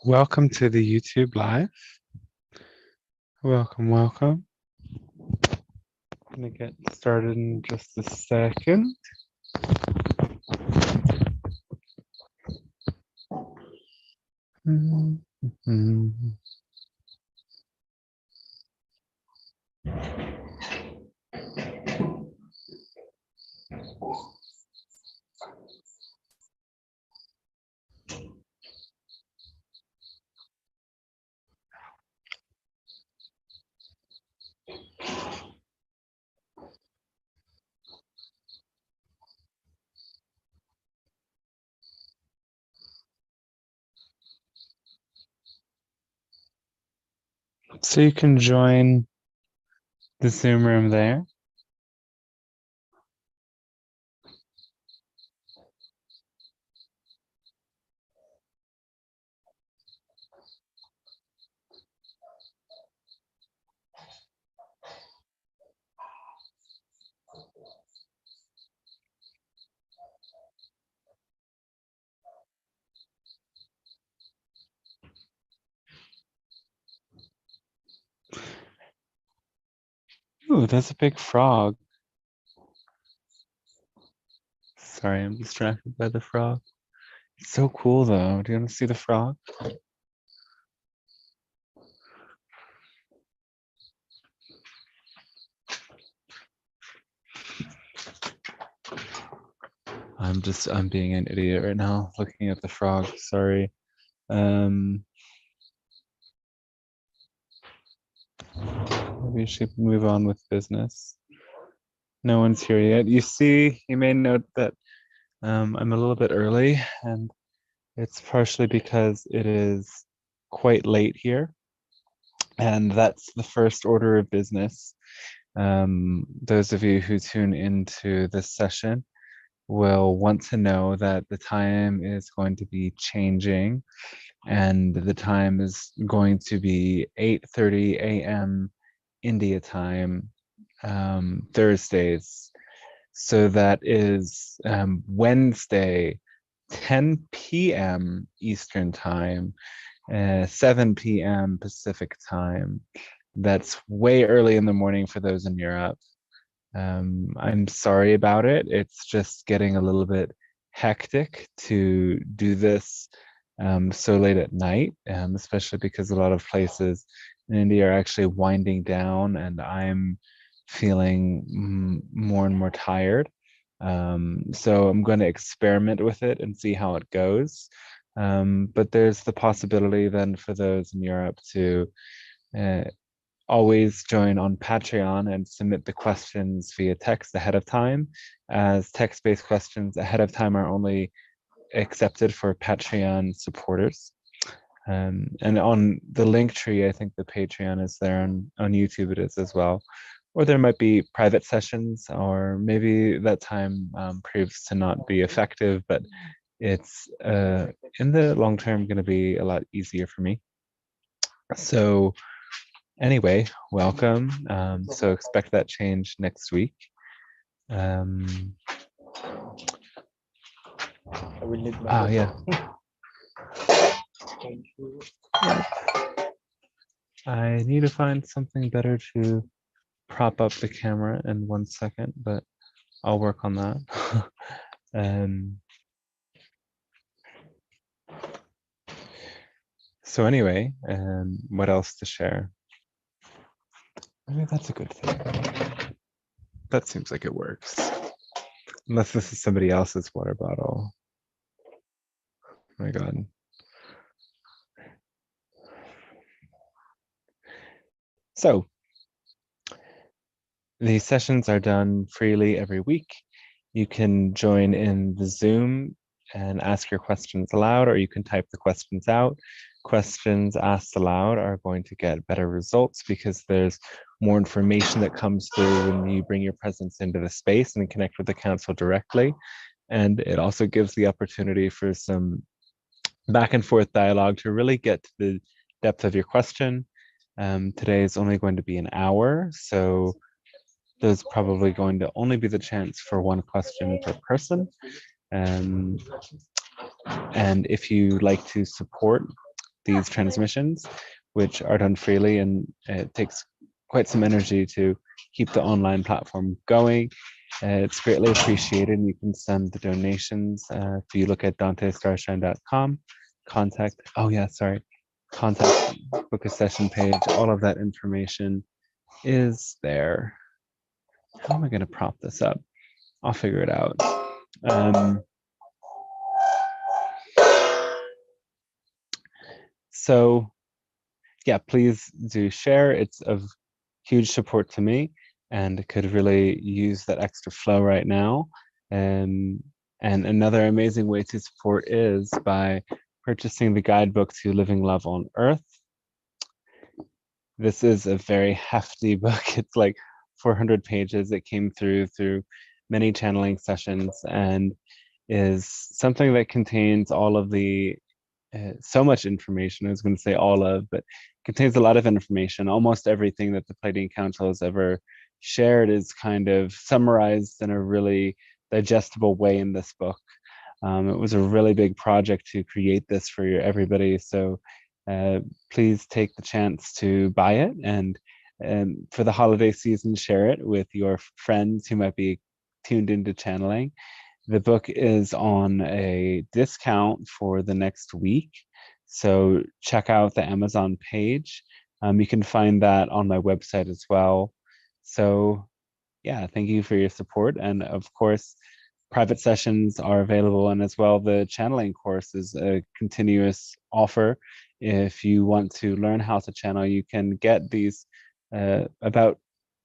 Welcome to the YouTube live. Welcome. I'm gonna get started in just a second. So you can join the Zoom room there. Ooh, there's a big frog. Sorry, I'm distracted by the frog. It's so cool though. Do you want to see the frog? I'm being an idiot right now, looking at the frog. Sorry. Maybe we should move on with business. No one's here yet. You may note that I'm a little bit early, and it's partially because it is quite late here, and that's the first order of business. Those of you who tune into this session will want to know that the time is going to be changing, and the time is going to be 8:30 a.m. India time, Thursdays. So that is Wednesday, 10 p.m. Eastern time, 7 p.m. Pacific time. That's way early in the morning for those in Europe. I'm sorry about it. It's just getting a little bit hectic to do this so late at night, especially because a lot of places in India are actually winding down, and I'm feeling more and more tired. So I'm going to experiment with it and see how it goes. But there's the possibility then for those in Europe to uh, always join on Patreon and submit the questions via text ahead of time, as text-based questions ahead of time are only accepted for Patreon supporters. And on the link tree, I think the Patreon is there, on YouTube it is as well. Or there might be private sessions, or maybe that time proves to not be effective, but it's in the long term going to be a lot easier for me. So anyway, welcome. So expect that change next week. Yeah. I need to find something better to prop up the camera in 1 second, but I'll work on that. So anyway, what else to share? Maybe that's a good thing. That seems like it works. Unless this is somebody else's water bottle. Oh my God. So these sessions are done freely every week. You can join in the Zoom and ask your questions aloud, or you can type the questions out. Questions asked aloud are going to get better results because there's more information that comes through when you bring your presence into the space and connect with the council directly. And it also gives the opportunity for some back and forth dialogue to really get to the depth of your question. Today is only going to be an hour, so there's probably going to only be the chance for one question per person. And if you like to support these transmissions, which are done freely, and it takes quite some energy to keep the online platform going. It's greatly appreciated, and you can send the donations. If you look at dantestarshine.com, contact book a session page. All of that information is there. How am I going to prop this up? I'll figure it out. So yeah, please do share. It's of huge support to me, and could really use that extra flow right now. And another amazing way to support is by purchasing the guidebook to Living Love on Earth. This is a very hefty book. It's like 400 pages. It came through many channeling sessions, and is something that contains all of the so much information. I was going to say all of, but contains a lot of information. Almost everything that the Pleiadian Council has ever shared is kind of summarized in a really digestible way in this book. It was a really big project to create this for everybody. So please take the chance to buy it, and for the holiday season, share it with your friends who might be tuned into channeling. The book is on a discount for the next week, so check out the Amazon page. You can find that on my website as well. So yeah, thank you for your support. And of course, private sessions are available, and as well, the channeling course is a continuous offer. If you want to learn how to channel, you can get these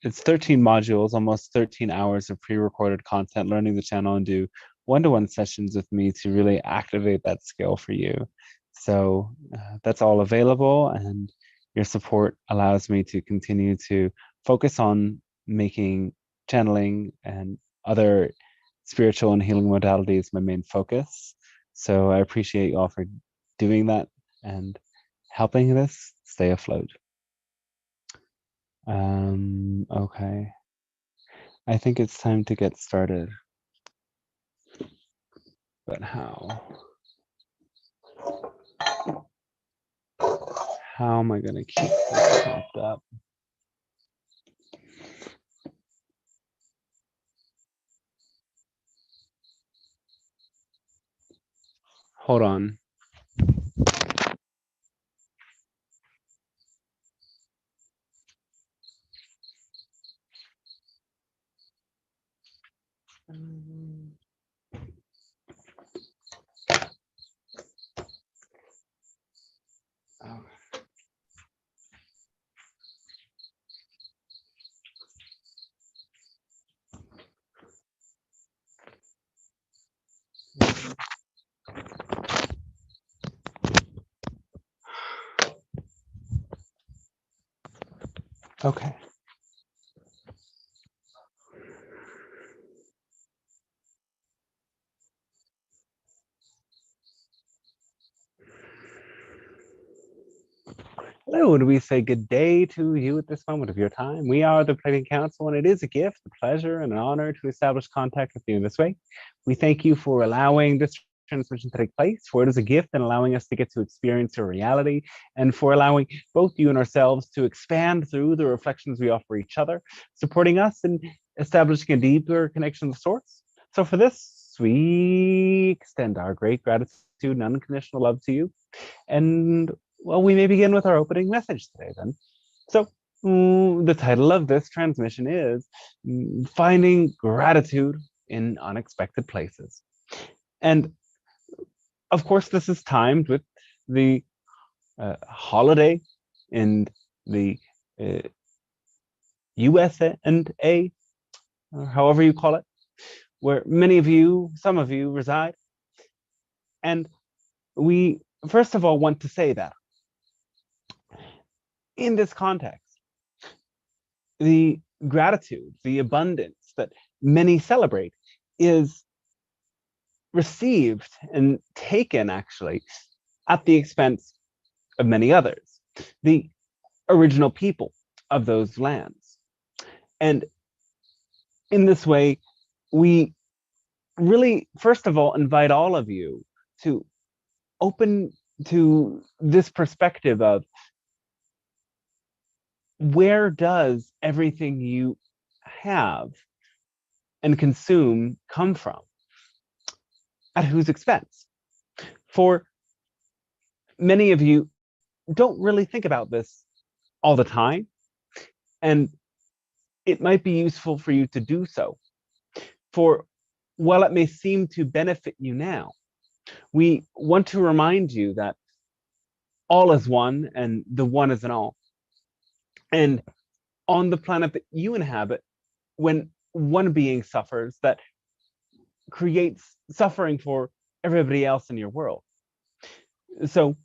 it's 13 modules, almost 13 hours of pre-recorded content, learning the channel, and do one-to-one sessions with me to really activate that skill for you. So that's all available, and your support allows me to continue to focus on making channeling and other spiritual and healing modalities my main focus. So I appreciate you all for doing that and helping this stay afloat. Okay. I think it's time to get started. But how? How am I going to keep this popped up? Hold on. Okay. Hello, and we say good day to you at this moment of your time. We are the Pleiadian Council, and it is a gift, a pleasure, and an honor to establish contact with you in this way. We thank you for allowing this transmission to take place, for it is a gift and allowing us to get to experience your reality, and for allowing both you and ourselves to expand through the reflections we offer each other, supporting us in establishing a deeper connection to Source. So for this, we extend our great gratitude and unconditional love to you. And well, we may begin with our opening message today then. So the title of this transmission is Finding Gratitude in Unexpected Places. And of course, this is timed with the holiday in the USA and A, or however you call it, where some of you reside. And we, first of all, want to say that in this context, the gratitude, the abundance that many celebrate is received and taken actually at the expense of many others, the original people of those lands. And in this way, we really, first of all, invite all of you to open to this perspective of where does everything you have and consume come from? At whose expense? For many of you don't really think about this all the time, and it might be useful for you to do so. For while it may seem to benefit you now, we want to remind you that all is one and the one is an all. And on the planet that you inhabit, when one being suffers, that creates suffering for everybody else in your world. So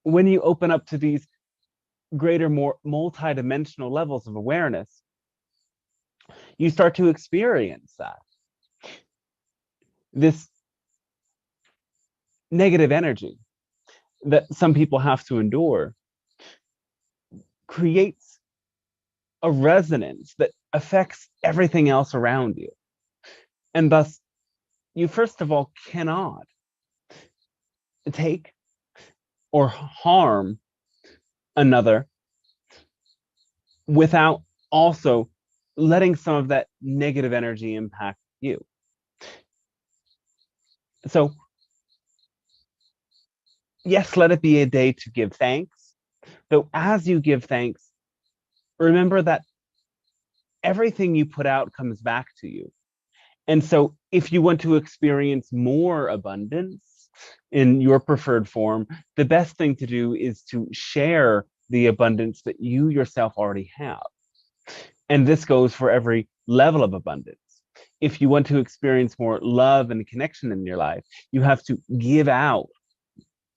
when you open up to these greater, more multidimensional levels of awareness, you start to experience that. This negative energy that some people have to endure creates a resonance that affects everything else around you. And thus, you first of all cannot take or harm another without also letting some of that negative energy impact you. So, yes, let it be a day to give thanks. Though as you give thanks, remember that everything you put out comes back to you. And so if you want to experience more abundance in your preferred form, the best thing to do is to share the abundance that you yourself already have. And this goes for every level of abundance. If you want to experience more love and connection in your life, you have to give out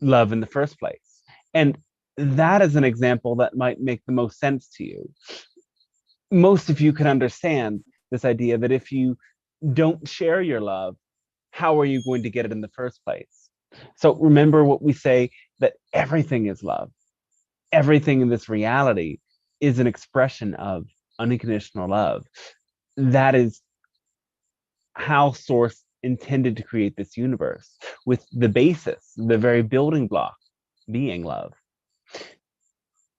love in the first place. And that is an example that might make the most sense to you. Most of you can understand this idea that if you don't share your love, how are you going to get it in the first place? So remember what we say, that everything is love. Everything in this reality is an expression of unconditional love. That is how Source intended to create this universe, with the basis, the very building block being love.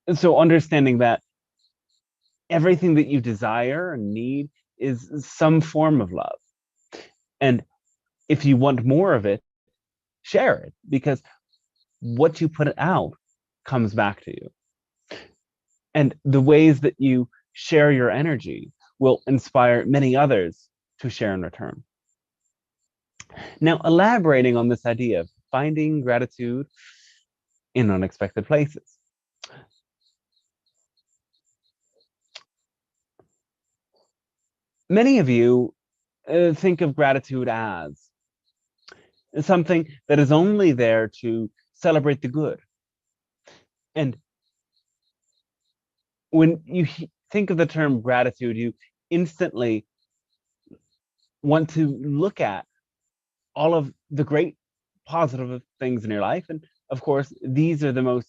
And so understanding that everything that you desire and need is some form of love. And if you want more of it, share it, because what you put out comes back to you. And the ways that you share your energy will inspire many others to share in return. Now, elaborating on this idea of finding gratitude in unexpected places. Many of you think of gratitude as something that is only there to celebrate the good. And when you think of the term gratitude, you instantly want to look at all of the great positive things in your life. And of course, these are the most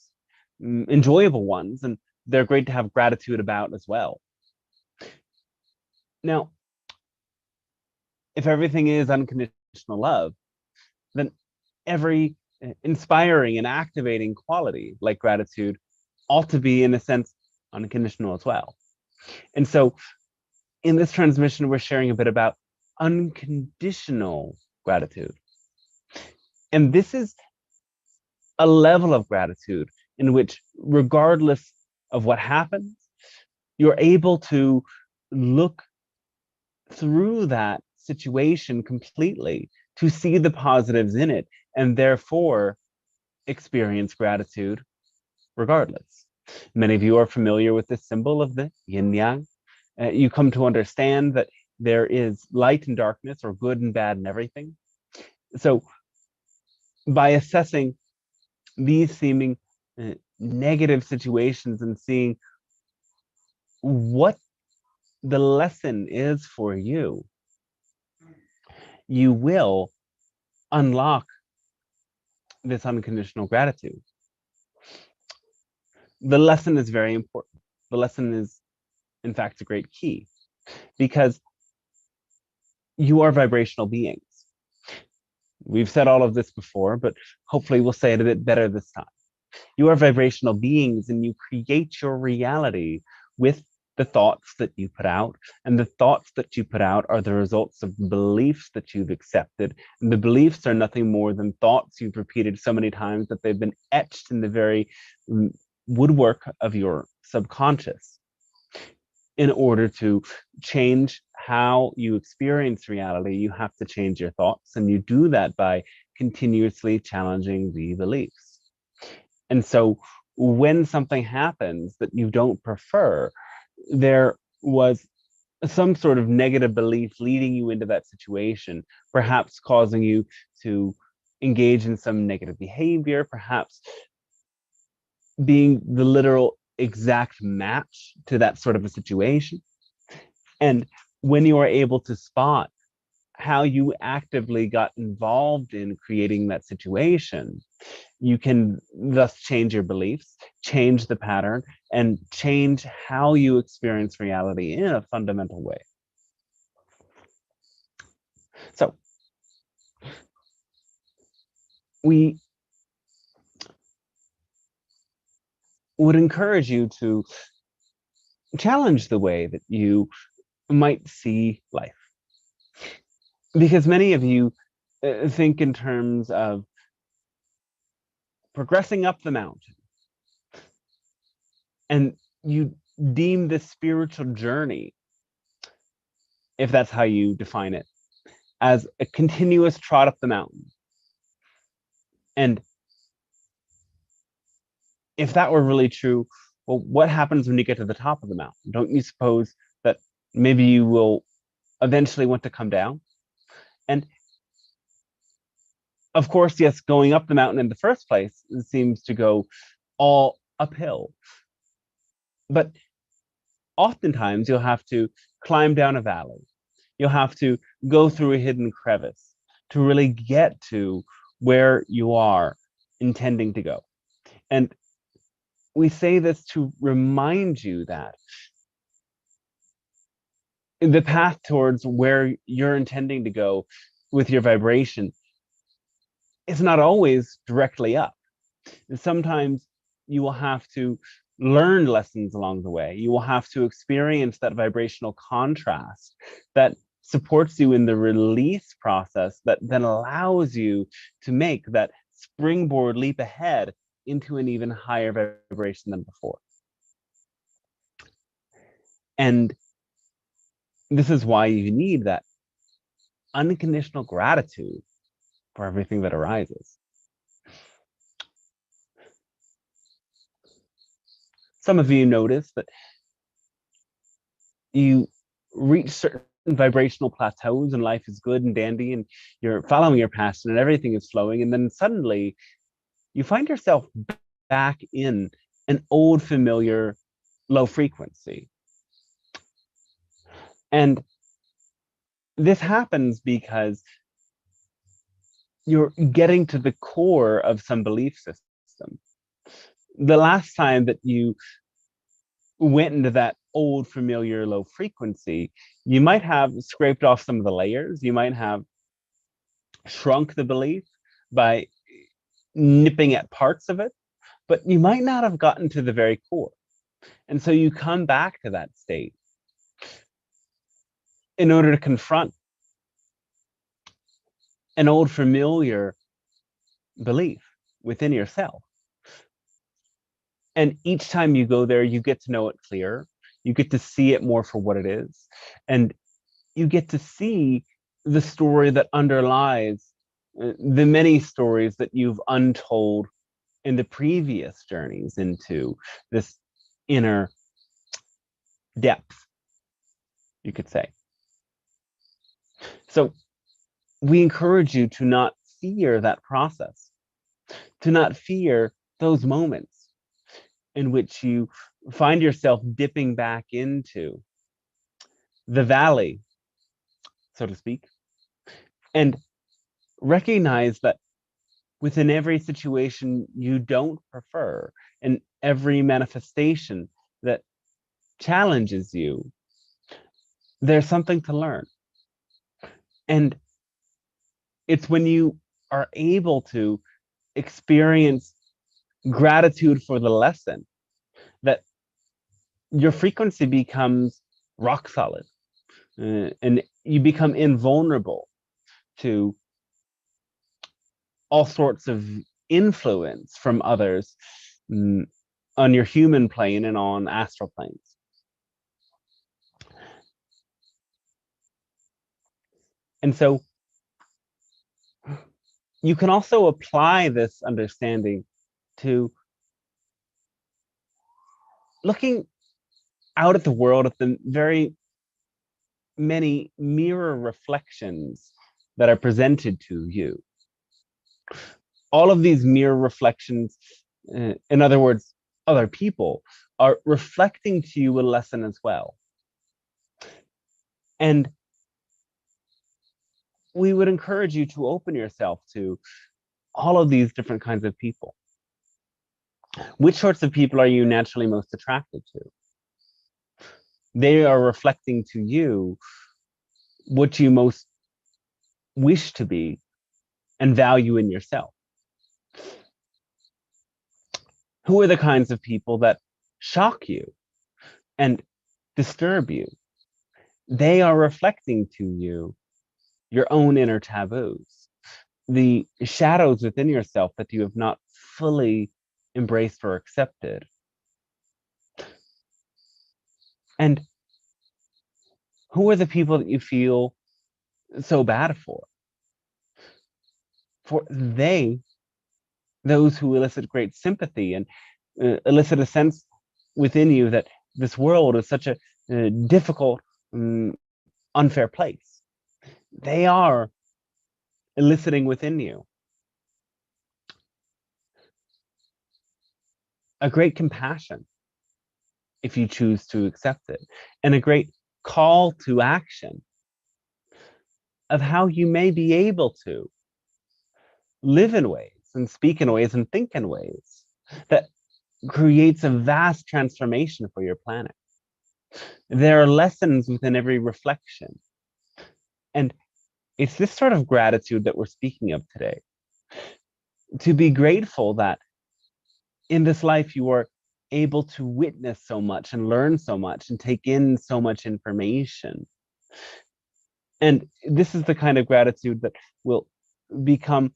enjoyable ones, and they're great to have gratitude about as well. Now, if everything is unconditional love, then every inspiring and activating quality like gratitude ought to be, in a sense, unconditional as well. And so in this transmission, we're sharing a bit about unconditional gratitude. And this is a level of gratitude in which, regardless of what happens, you're able to look through that situation completely to see the positives in it, and therefore experience gratitude regardless. Many of you are familiar with this symbol of the yin yang. You come to understand that there is light and darkness, or good and bad, and everything. So by assessing these seeming negative situations and seeing what the lesson is for you, you will unlock this unconditional gratitude. The lesson is very important. The lesson is, in fact, a great key, because you are vibrational beings. We've said all of this before, but hopefully we'll say it a bit better this time. You are vibrational beings and you create your reality with the thoughts that you put out. And the thoughts that you put out are the results of beliefs that you've accepted. And the beliefs are nothing more than thoughts you've repeated so many times that they've been etched in the very woodwork of your subconscious. In order to change how you experience reality, you have to change your thoughts. And you do that by continuously challenging the beliefs. And so when something happens that you don't prefer, there was some sort of negative belief leading you into that situation, perhaps causing you to engage in some negative behavior, perhaps being the literal exact match to that sort of a situation. And when you are able to spot how you actively got involved in creating that situation, you can thus change your beliefs, change the pattern, and change how you experience reality in a fundamental way. So we would encourage you to challenge the way that you might see life. Because many of you think in terms of progressing up the mountain, and you deem this spiritual journey, if that's how you define it, as a continuous trot up the mountain. And if that were really true, well, what happens when you get to the top of the mountain? Don't you suppose that maybe you will eventually want to come down? And of course, yes, going up the mountain in the first place seems to go all uphill. But oftentimes you'll have to climb down a valley. You'll have to go through a hidden crevice to really get to where you are intending to go. And we say this to remind you that the path towards where you're intending to go with your vibration is not always directly up. Sometimes you will have to learn lessons along the way. You will have to experience that vibrational contrast that supports you in the release process that then allows you to make that springboard leap ahead into an even higher vibration than before. And this is why you need that unconditional gratitude for everything that arises. Some of you notice that you reach certain vibrational plateaus and life is good and dandy and you're following your passion and everything is flowing. And then suddenly you find yourself back in an old familiar low frequency. And this happens because you're getting to the core of some belief system. The last time that you went into that old familiar low frequency, you might have scraped off some of the layers. You might have shrunk the belief by nipping at parts of it, but you might not have gotten to the very core. And so you come back to that state in order to confront an old familiar belief within yourself. And each time you go there, you get to know it clearer. You get to see it more for what it is. And you get to see the story that underlies the many stories that you've untold in the previous journeys into this inner depth, you could say. So we encourage you to not fear that process, to not fear those moments in which you find yourself dipping back into the valley, so to speak, and recognize that within every situation you don't prefer and every manifestation that challenges you, there's something to learn. And it's when you are able to experience gratitude for the lesson, that your frequency becomes rock solid, and you become invulnerable to all sorts of influence from others, mm, on your human plane and on astral planes. And so you can also apply this understanding to looking out at the world, at the very many mirror reflections that are presented to you. All of these mirror reflections, in other words, other people, are reflecting to you a lesson as well. And we would encourage you to open yourself to all of these different kinds of people. Which sorts of people are you naturally most attracted to? They are reflecting to you what you most wish to be and value in yourself. Who are the kinds of people that shock you and disturb you? They are reflecting to you your own inner taboos, the shadows within yourself that you have not fully embraced or accepted. And who are the people that you feel so bad for? For those who elicit great sympathy and elicit a sense within you that this world is such a difficult, unfair place. They are eliciting within you a great compassion, if you choose to accept it, and a great call to action of how you may be able to live in ways and speak in ways and think in ways that creates a vast transformation for your planet. There are lessons within every reflection. And it's this sort of gratitude that we're speaking of today. To be grateful that in this life you are able to witness so much and learn so much and take in so much information. And this is the kind of gratitude that will become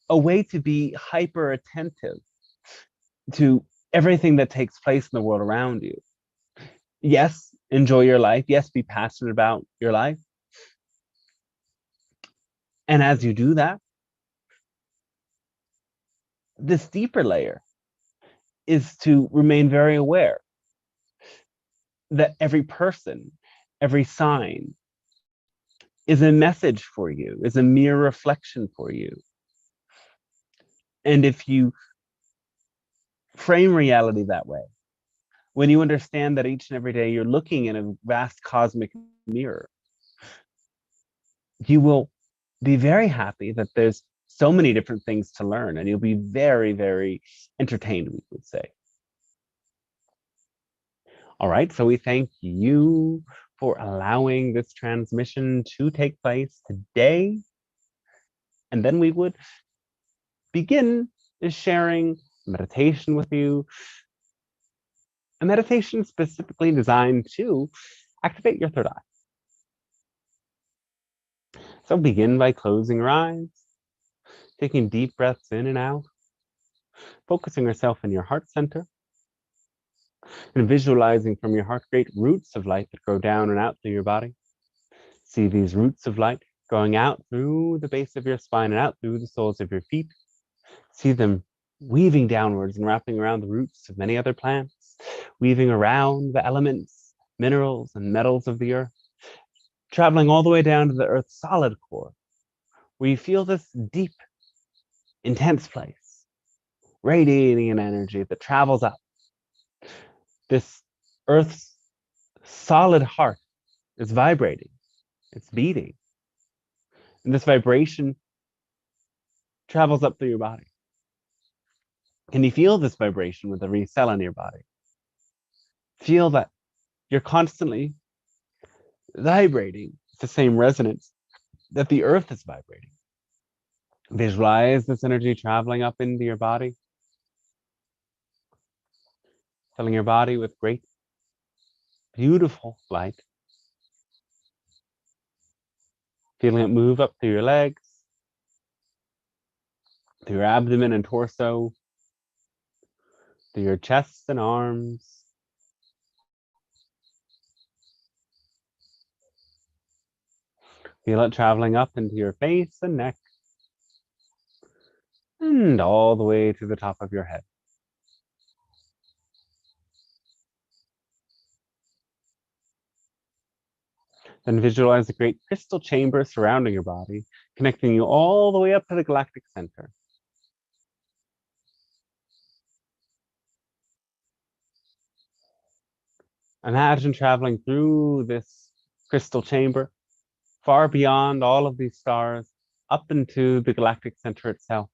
a way to be hyper attentive to everything that takes place in the world around you. Yes, enjoy your life. Yes, be passionate about your life. And as you do that, this deeper layer is to remain very aware that every person, every sign is a message for you, is a mere reflection for you. And if you frame reality that way, when you understand that each and every day you're looking in a vast cosmic mirror, you will be very happy that there's so many different things to learn, and you'll be very, very entertained, we would say. All right, so we thank you for allowing this transmission to take place today. And then we would begin sharing meditation with you, a meditation specifically designed to activate your third eye. So begin by closing your eyes, taking deep breaths in and out, focusing yourself in your heart center, and visualizing from your heart great roots of light that go down and out through your body. See these roots of light going out through the base of your spine and out through the soles of your feet. See them weaving downwards and wrapping around the roots of many other plants, weaving around the elements, minerals, and metals of the earth, traveling all the way down to the earth's solid core, where you feel this deep, intense place, radiating an energy that travels up. This earth's solid heart is vibrating, it's beating. And this vibration travels up through your body. Can you feel this vibration with every cell in your body? Feel that you're constantly vibrating the same resonance that the earth is vibrating. Visualize this energy traveling up into your body, filling your body with great, beautiful light. Feeling it move up through your legs, through your abdomen and torso, through your chest and arms. Feel it traveling up into your face and neck, and all the way to the top of your head. Then visualize a great crystal chamber surrounding your body, connecting you all the way up to the galactic center. Imagine traveling through this crystal chamber, far beyond all of these stars, up into the galactic center itself.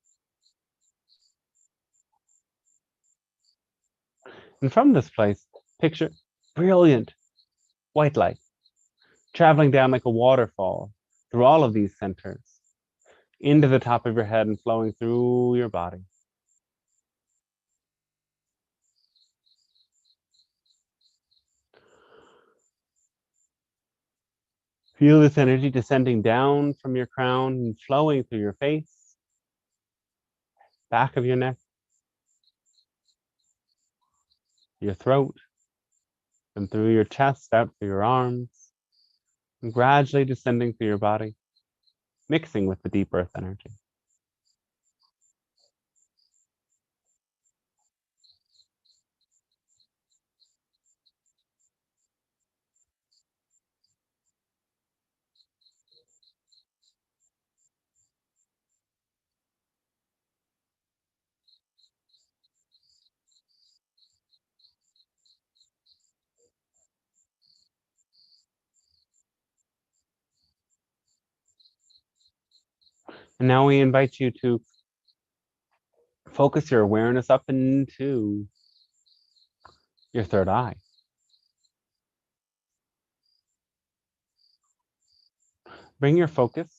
And from this place, picture brilliant white light traveling down like a waterfall through all of these centers, into the top of your head and flowing through your body. Feel this energy descending down from your crown and flowing through your face, back of your neck, your throat, and through your chest, out through your arms, and gradually descending through your body, mixing with the deep earth energy. And now we invite you to focus your awareness up into your third eye. Bring your focus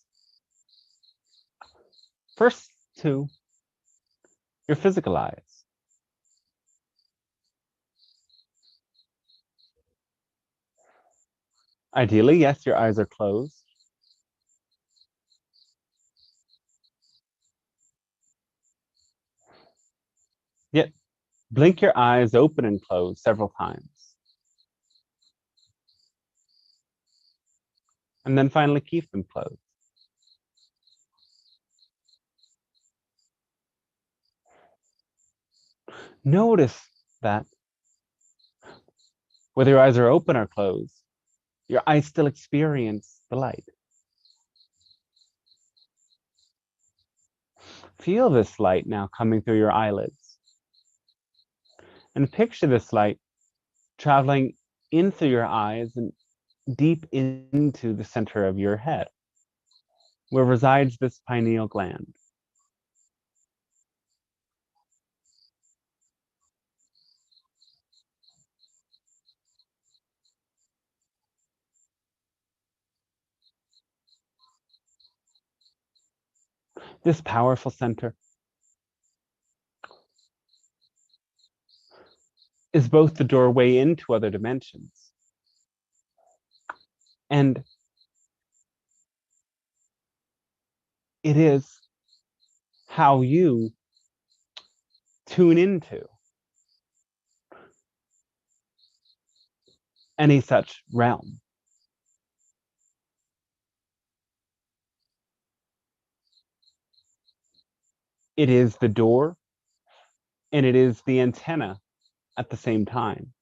first to your physical eyes. Ideally, yes, your eyes are closed. Yet, blink your eyes open and close several times. And then finally keep them closed. Notice that whether your eyes are open or closed, your eyes still experience the light. Feel this light now coming through your eyelids. And picture this light traveling in through your eyes and deep into the center of your head, where resides this pineal gland. This powerful center is both the doorway into other dimensions and it is how you tune into any such realm. It is the door and it is the antenna at the same time.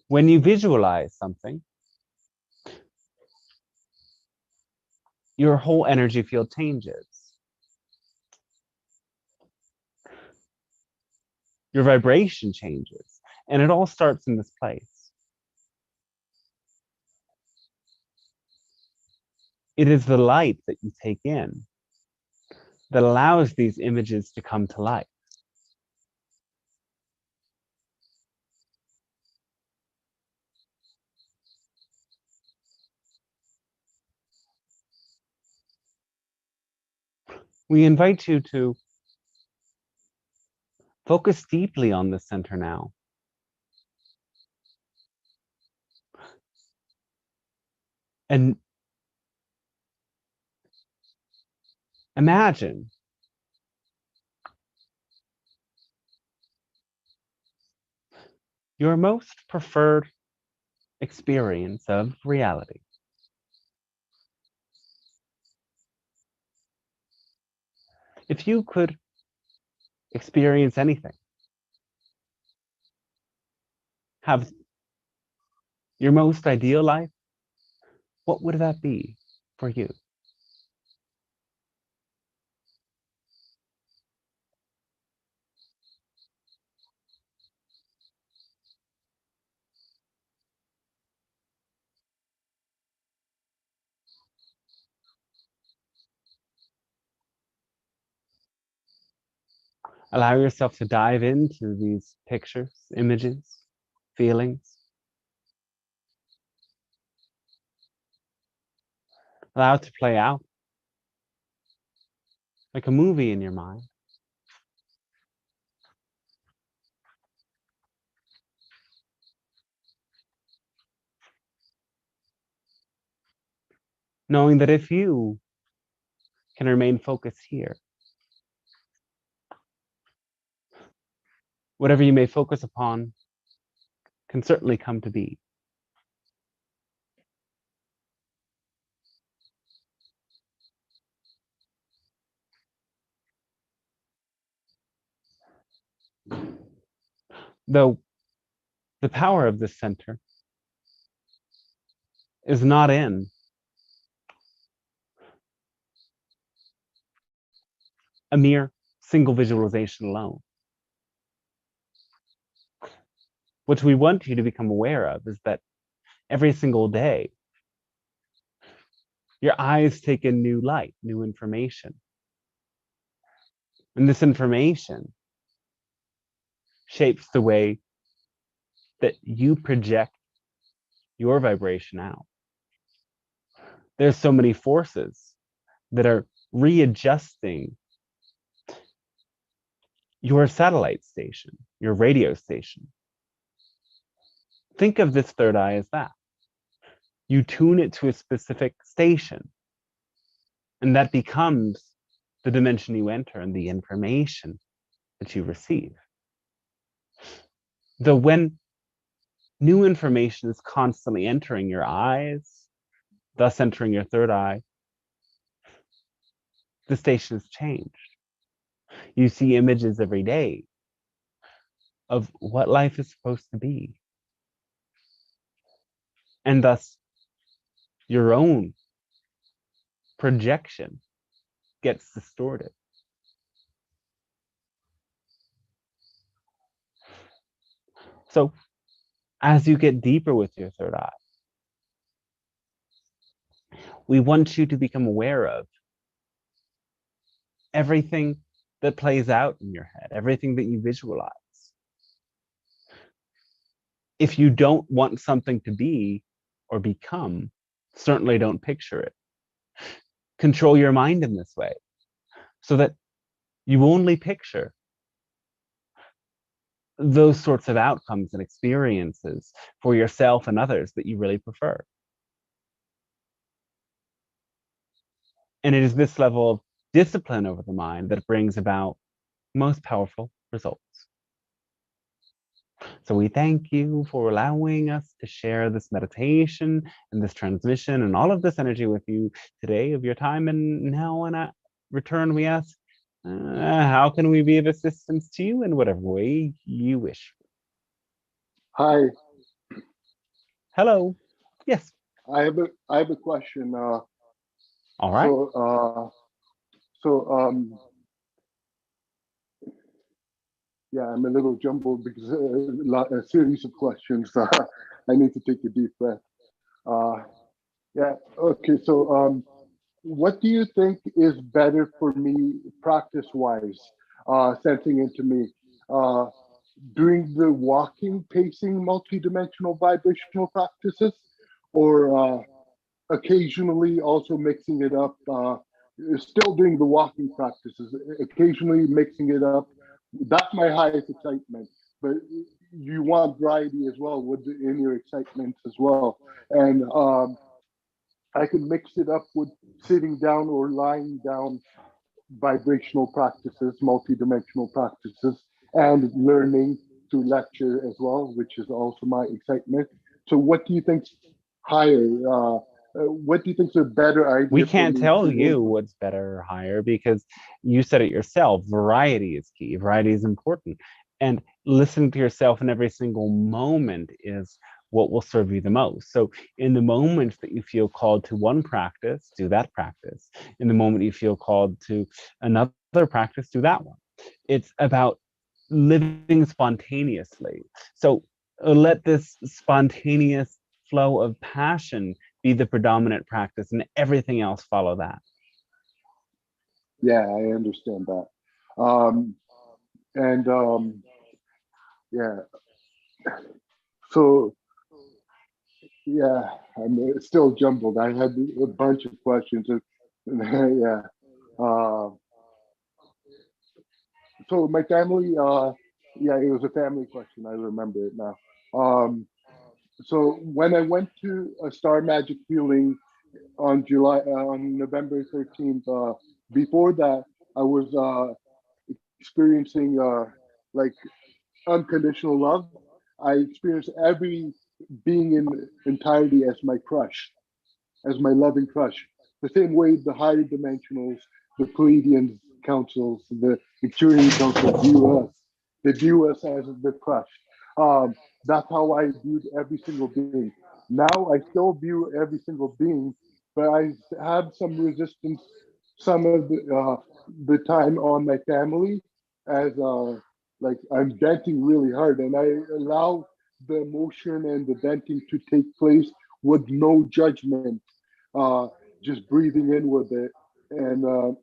When you visualize something, your whole energy field changes. Your vibration changes. And it all starts in this place. It is the light that you take in that allows these images to come to life. We invite you to focus deeply on the center now. And imagine your most preferred experience of reality. If you could experience anything, have your most ideal life, what would that be for you? Allow yourself to dive into these pictures, images, feelings. Allow it to play out like a movie in your mind. Knowing that if you can remain focused here, whatever you may focus upon can certainly come to be. Though the power of this center is not in a mere single visualization alone. What we want you to become aware of is that every single day, your eyes take in new light, new information. And this information shapes the way that you project your vibration out. There's so many forces that are readjusting your satellite station, your radio station. Think of this third eye as that. You tune it to a specific station, and that becomes the dimension you enter and the information that you receive. Though when new information is constantly entering your eyes, thus entering your third eye, the station has changed. You see images every day of what life is supposed to be. And thus, your own projection gets distorted. So, as you get deeper with your third eye, we want you to become aware of everything that plays out in your head, everything that you visualize. If you don't want something to be or become, certainly don't picture it. Control your mind in this way so that you only picture those sorts of outcomes and experiences for yourself and others that you really prefer. And it is this level of discipline over the mind that brings about most powerful results. So we thank you for allowing us to share this meditation and this transmission and all of this energy with you today of your time. And now in return, we ask, how can we be of assistance to you in whatever way you wish? Hi, Hello. Yes. I have a question. All right. So yeah, I'm a little jumbled because a series of questions. I need to take a deep breath. Uh, yeah, okay. So what do you think is better for me, practice-wise, sensing into me? Uh, Doing the walking, pacing, multidimensional vibrational practices, or occasionally also mixing it up still doing the walking practices, occasionally mixing it up. That's my highest excitement. But you want variety as well in your excitement as well. And I can mix it up with sitting down or lying down vibrational practices, multi-dimensional practices, and learning through lecture as well, which is also my excitement. So what do you think's higher? What do you think's a better idea? We can't tell you what's better or higher because you said it yourself. Variety is key. Variety is important. And listening to yourself in every single moment is what will serve you the most. So in the moment that you feel called to one practice, do that practice. In the moment you feel called to another practice, do that one. It's about living spontaneously. So let this spontaneous flow of passion be the predominant practice and everything else follow that. Yeah, I understand that. Yeah. So yeah, I'm still jumbled. I had a bunch of questions. Yeah. So my family, yeah, it was a family question. I remember it now. So when I went to a Star Magic healing on November 13th, before that, I was experiencing like unconditional love. I experienced every being in entirety as my crush, as my loving crush. The same way the higher dimensionals, the Pleiadian councils, the Victorian council view us. They view us as the crush. That's how I viewed every single being. Now I still view every single being, but I have some resistance some of the time on my family as like I'm venting really hard, and I allow the emotion and the venting to take place with no judgment, uh, just breathing in with it. And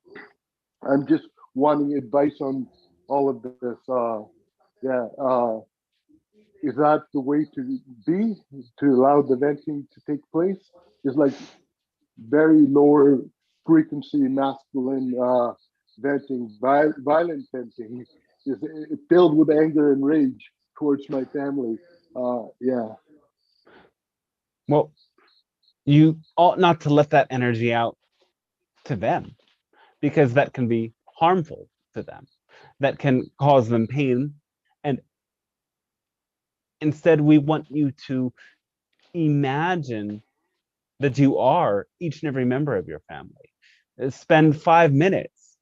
I'm just wanting advice on all of this. Yeah, is that the way to be? To allow the venting to take place? Is like very lower frequency masculine venting, violent venting, is filled with anger and rage towards my family. Yeah. Well, you ought not to let that energy out to them because that can be harmful to them. That can cause them pain. And instead, we want you to imagine that you are each and every member of your family. Spend 5 minutes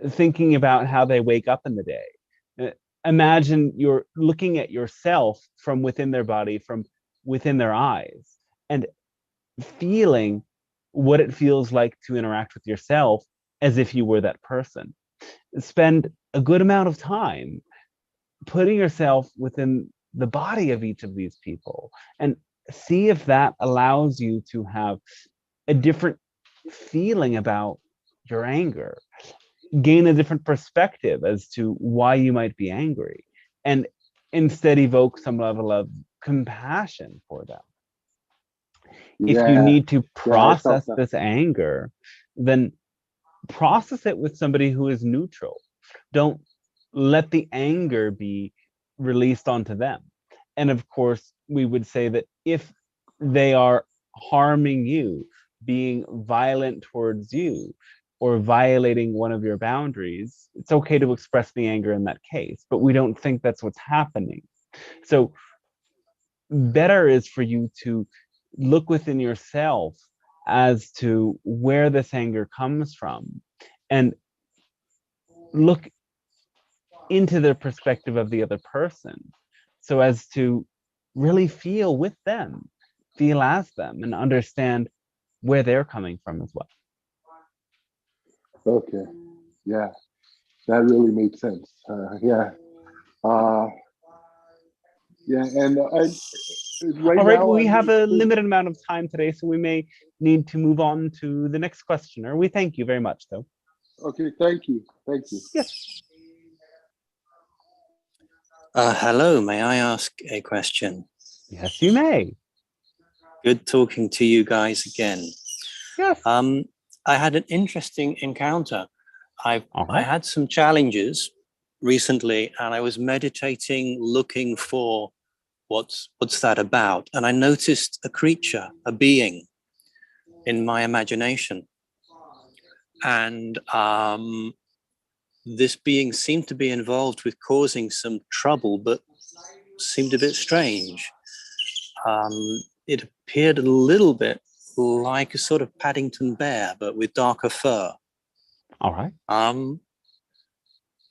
thinking about how they wake up in the day. Imagine you're looking at yourself from within their body, from within their eyes, and feeling what it feels like to interact with yourself as if you were that person. Spend a good amount of time putting yourself within the body of each of these people and see if that allows you to have a different feeling about your anger, gain a different perspective as to why you might be angry, and instead evoke some level of compassion for them. If you Yeah. need to process that. this anger, then process it with somebody who is neutral. Don't let the anger be released onto them. And of course, we would say that if they are harming you, being violent towards you, or violating one of your boundaries, it's okay to express the anger in that case, but we don't think that's what's happening. So better is for you to look within yourself as to where this anger comes from and look into the perspective of the other person so as to really feel with them, feel as them, and understand where they're coming from as well. Okay. Yeah, that really made sense. Yeah. Uh, yeah, and right All right, now we I'm have a limited amount of time today, so we may need to move on to the next questioner. We thank you very much, though. Okay, thank you. Thank you. Yes. Hello, may I ask a question? Yes, you may. Good talking to you guys again. Yes. I had an interesting encounter. I right. had some challenges recently, and I was meditating, looking for what's that about, and I noticed a creature, a being, in my imagination, and this being seemed to be involved with causing some trouble, but seemed a bit strange. It appeared a little bit like a sort of Paddington bear, but with darker fur. All right.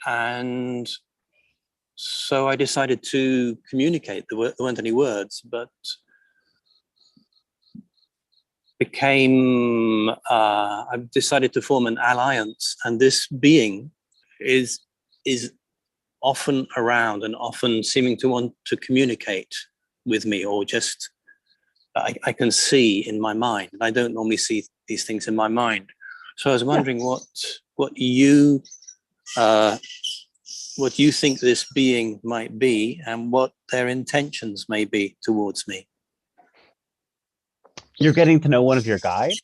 And so I decided to communicate. There weren't any words, but I decided to form an alliance. And this being is often around and often seeming to want to communicate with me, or just I can see in my mind. I don't normally see these things in my mind. So I was wondering what you think this being might be, and what their intentions may be towards me. You're getting to know one of your guides.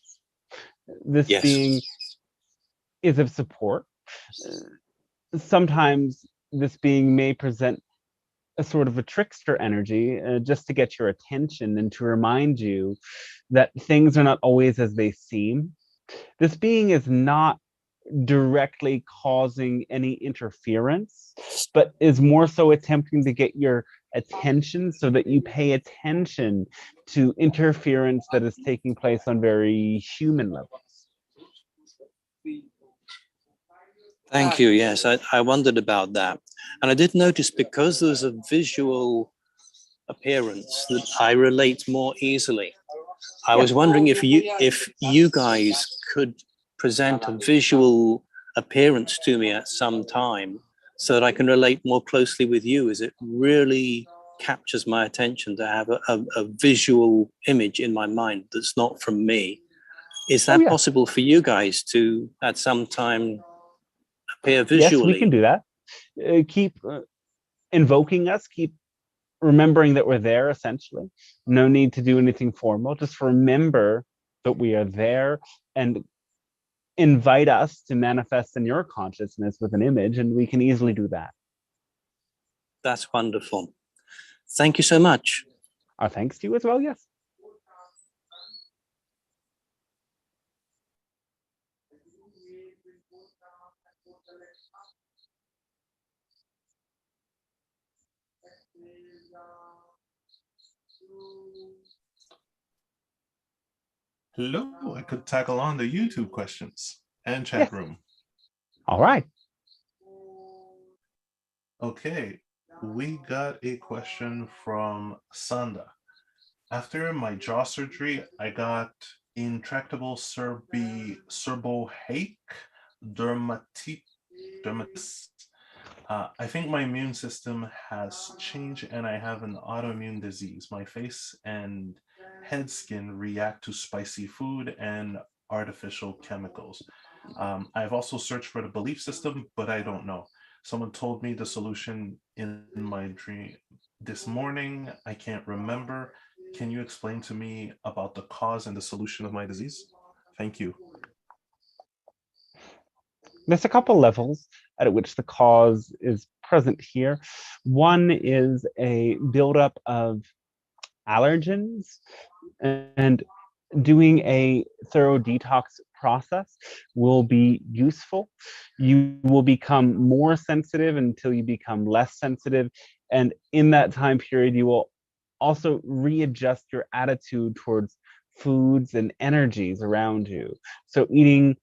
This Yes. being is of support. Sometimes this being may present a sort of a trickster energy, just to get your attention and to remind you that things are not always as they seem. This being is not directly causing any interference, but is more so attempting to get your attention so that you pay attention to interference that is taking place on very human levels. Thank you. Yes, I wondered about that. And I did notice, because there's a visual appearance, that I relate more easily. I was wondering if you guys could present a visual appearance to me at some time, so that I can relate more closely with you, as it really captures my attention to have a visual image in my mind that's not from me. Is that possible for you guys to at some time appear visually? Yes, we can do that. Keep invoking us, keep remembering that we're there, essentially. No need to do anything formal. Just remember that we are there, and invite us to manifest in your consciousness with an image, and we can easily do that. That's wonderful. Thank you so much. Our thanks to you as well, yes. Hello, I could tackle on the YouTube questions and chat room. All right. Okay, we got a question from Sanda. After my jaw surgery, I got intractable seborrheic dermatitis. I think my immune system has changed and I have an autoimmune disease. My face and head skin react to spicy food and artificial chemicals. I've also searched for the belief system, but I don't know. Someone told me the solution in my dream this morning. I can't remember. Can you explain to me about the cause and the solution of my disease? Thank you. There's a couple levels at which the cause is present here. One is a buildup of allergens, and doing a thorough detox process will be useful. You will become more sensitive until you become less sensitive. And in that time period, you will also readjust your attitude towards foods and energies around you. So eating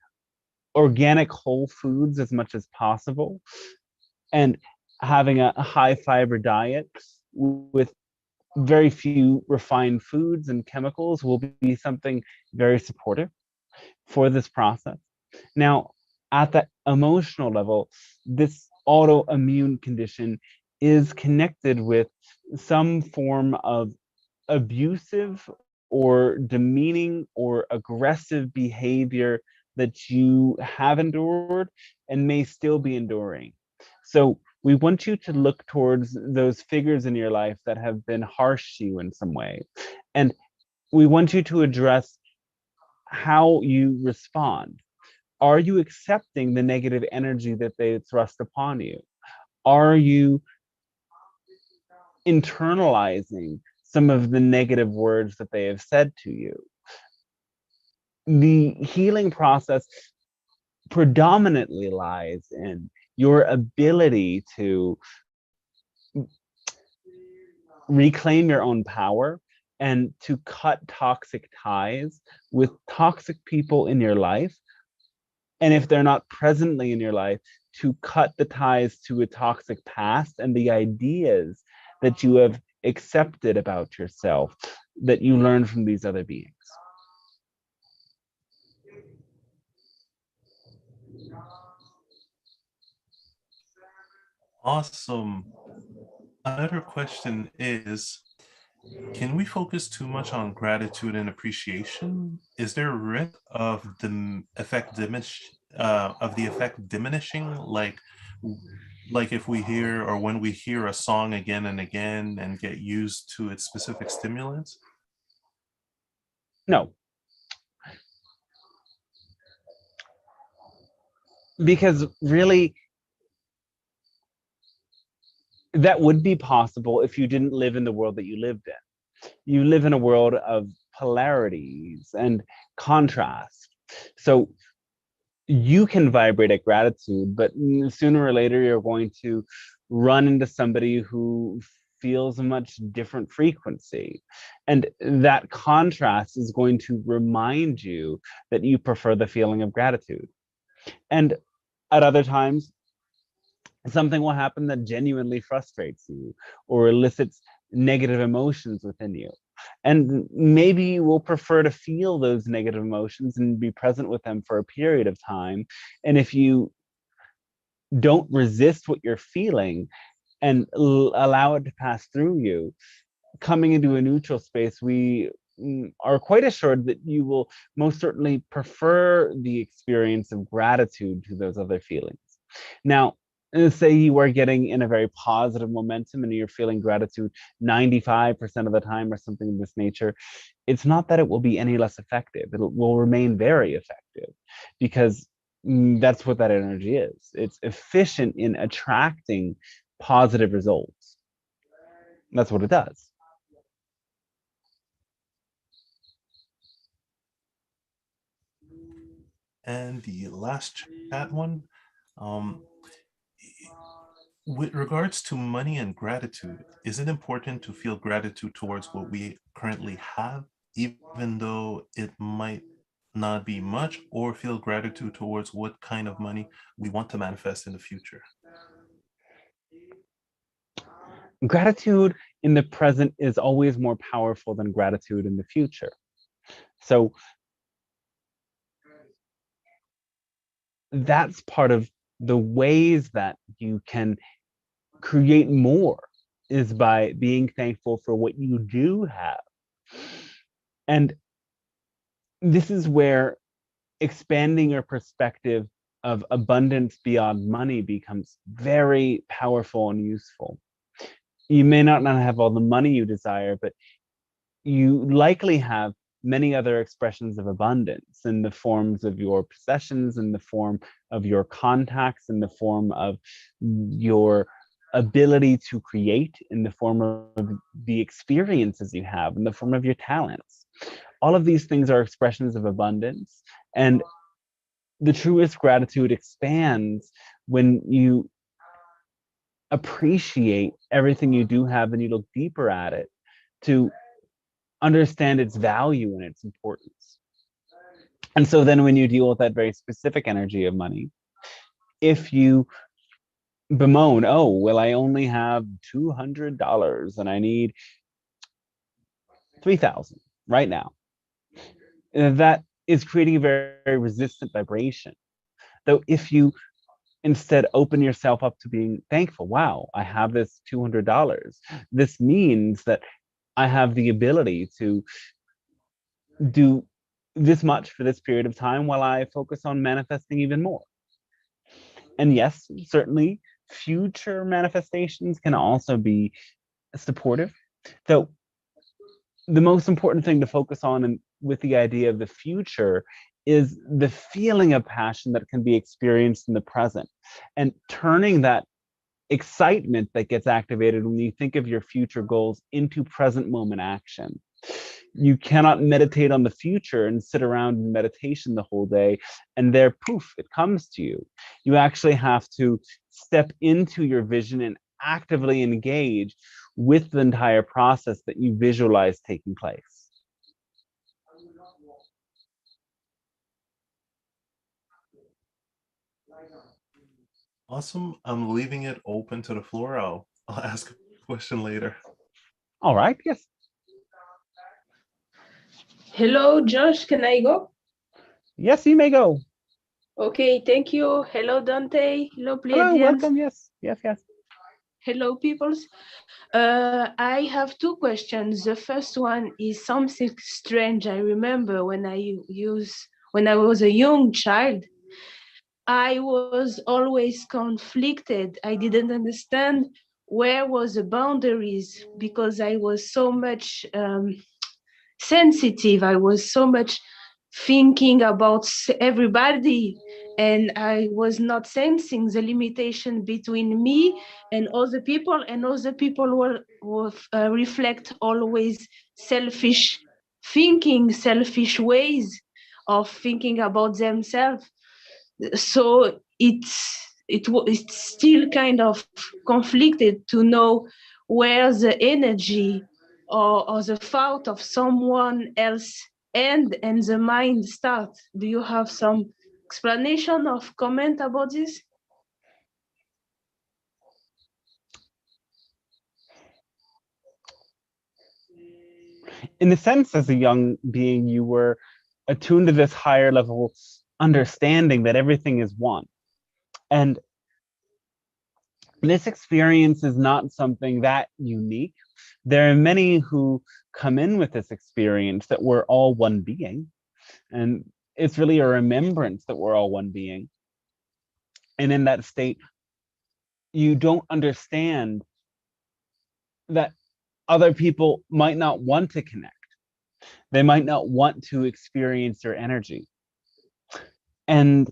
organic whole foods as much as possible, and having a high fiber diet with very few refined foods and chemicals will be something very supportive for this process. Now, at the emotional level, this autoimmune condition is connected with some form of abusive or demeaning or aggressive behavior that you have endured and may still be enduring. So we want you to look towards those figures in your life that have been harsh to you in some way. And we want you to address how you respond. Are you accepting the negative energy that they thrust upon you? Are you internalizing some of the negative words that they have said to you? The healing process predominantly lies in your ability to reclaim your own power and to cut toxic ties with toxic people in your life. And if they're not presently in your life, to cut the ties to a toxic past and the ideas that you have accepted about yourself that you learned from these other beings. Awesome. Another question is, can we focus too much on gratitude and appreciation? Is there a risk of the effect diminishing? Like if we hear or when we hear a song again and again and get used to its specific stimulants? No. Because really, that would be possible if you didn't live in the world that you lived in. You live in a world of polarities and contrast. So you can vibrate at gratitude, but sooner or later you're going to run into somebody who feels a much different frequency. And that contrast is going to remind you that you prefer the feeling of gratitude. And at other times, something will happen that genuinely frustrates you or elicits negative emotions within you. And maybe you will prefer to feel those negative emotions and be present with them for a period of time. And if you don't resist what you're feeling and allow it to pass through you, coming into a neutral space, we are quite assured that you will most certainly prefer the experience of gratitude to those other feelings. Now, say you are getting in a very positive momentum and you're feeling gratitude 95% of the time or something of this nature, it's not that it will be any less effective. It will remain very effective because that's what that energy is. It's efficient in attracting positive results. That's what it does. And the last chat one, um, with regards to money and gratitude, is it important to feel gratitude towards what we currently have, even though it might not be much, or feel gratitude towards what kind of money we want to manifest in the future? Gratitude in the present is always more powerful than gratitude in the future. So that's part of the ways that you can create more is by being thankful for what you do have. And this is where expanding your perspective of abundance beyond money becomes very powerful and useful. You may not have all the money you desire, but you likely have many other expressions of abundance in the forms of your possessions, in the form of your contacts, in the form of your ability to create, in the form of the experiences you have, in the form of your talents. All of these things are expressions of abundance. And the truest gratitude expands when you appreciate everything you do have and you look deeper at it to understand its value and its importance. And so then when you deal with that very specific energy of money, if you bemoan, oh, well, I only have $200 and I need 3,000 right now, that is creating a very, very resistant vibration. Though if you instead open yourself up to being thankful, wow, I have this $200. This means that I have the ability to do this much for this period of time while I focus on manifesting even more. And yes, certainly future manifestations can also be supportive. Though the most important thing to focus on in with the idea of the future is the feeling of passion that can be experienced in the present, and turning that excitement that gets activated when you think of your future goals into present moment action. You cannot meditate on the future and sit around in meditation the whole day and there, poof, it comes to you. You actually have to step into your vision and actively engage with the entire process that you visualize taking place. Awesome. I'm leaving it open to the floor. I'll ask a question later. All right, yes. Hello, Josh, can I go? Yes, you may go. Okay, thank you. Hello, Dante. Hello, Pleiadians. Hello, welcome. Yes. Hello, peoples. I have two questions. The first one is something strange. I remember when I was a young child, I was always conflicted. I didn't understand where was the boundaries because I was so much sensitive. I was so much thinking about everybody, and I was not sensing the limitation between me and other people, and other people will reflect always selfish thinking, selfish ways of thinking about themselves. So it's still kind of conflicted to know where the energy or the thought of someone else end and the mind start. Do you have some explanation or comment about this? In a sense, as a young being, you were attuned to this higher level understanding that everything is one. And this experience is not something that unique. There are many who come in with this experience that we're all one being. And it's really a remembrance that we're all one being. And in that state, you don't understand that other people might not want to connect. They might not want to experience your energy. And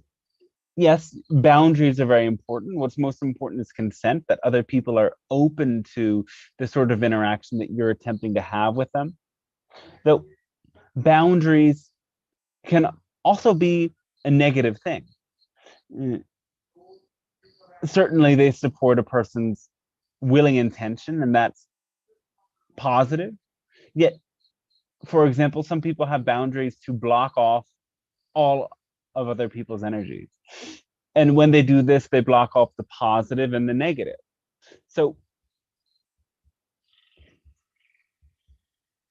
yes, boundaries are very important. What's most important is consent, that other people are open to the sort of interaction that you're attempting to have with them. Though boundaries can also be a negative thing. Certainly, they support a person's willing intention, and that's positive. Yet, for example, some people have boundaries to block off all of other people's energies. And when they do this, they block off the positive and the negative. So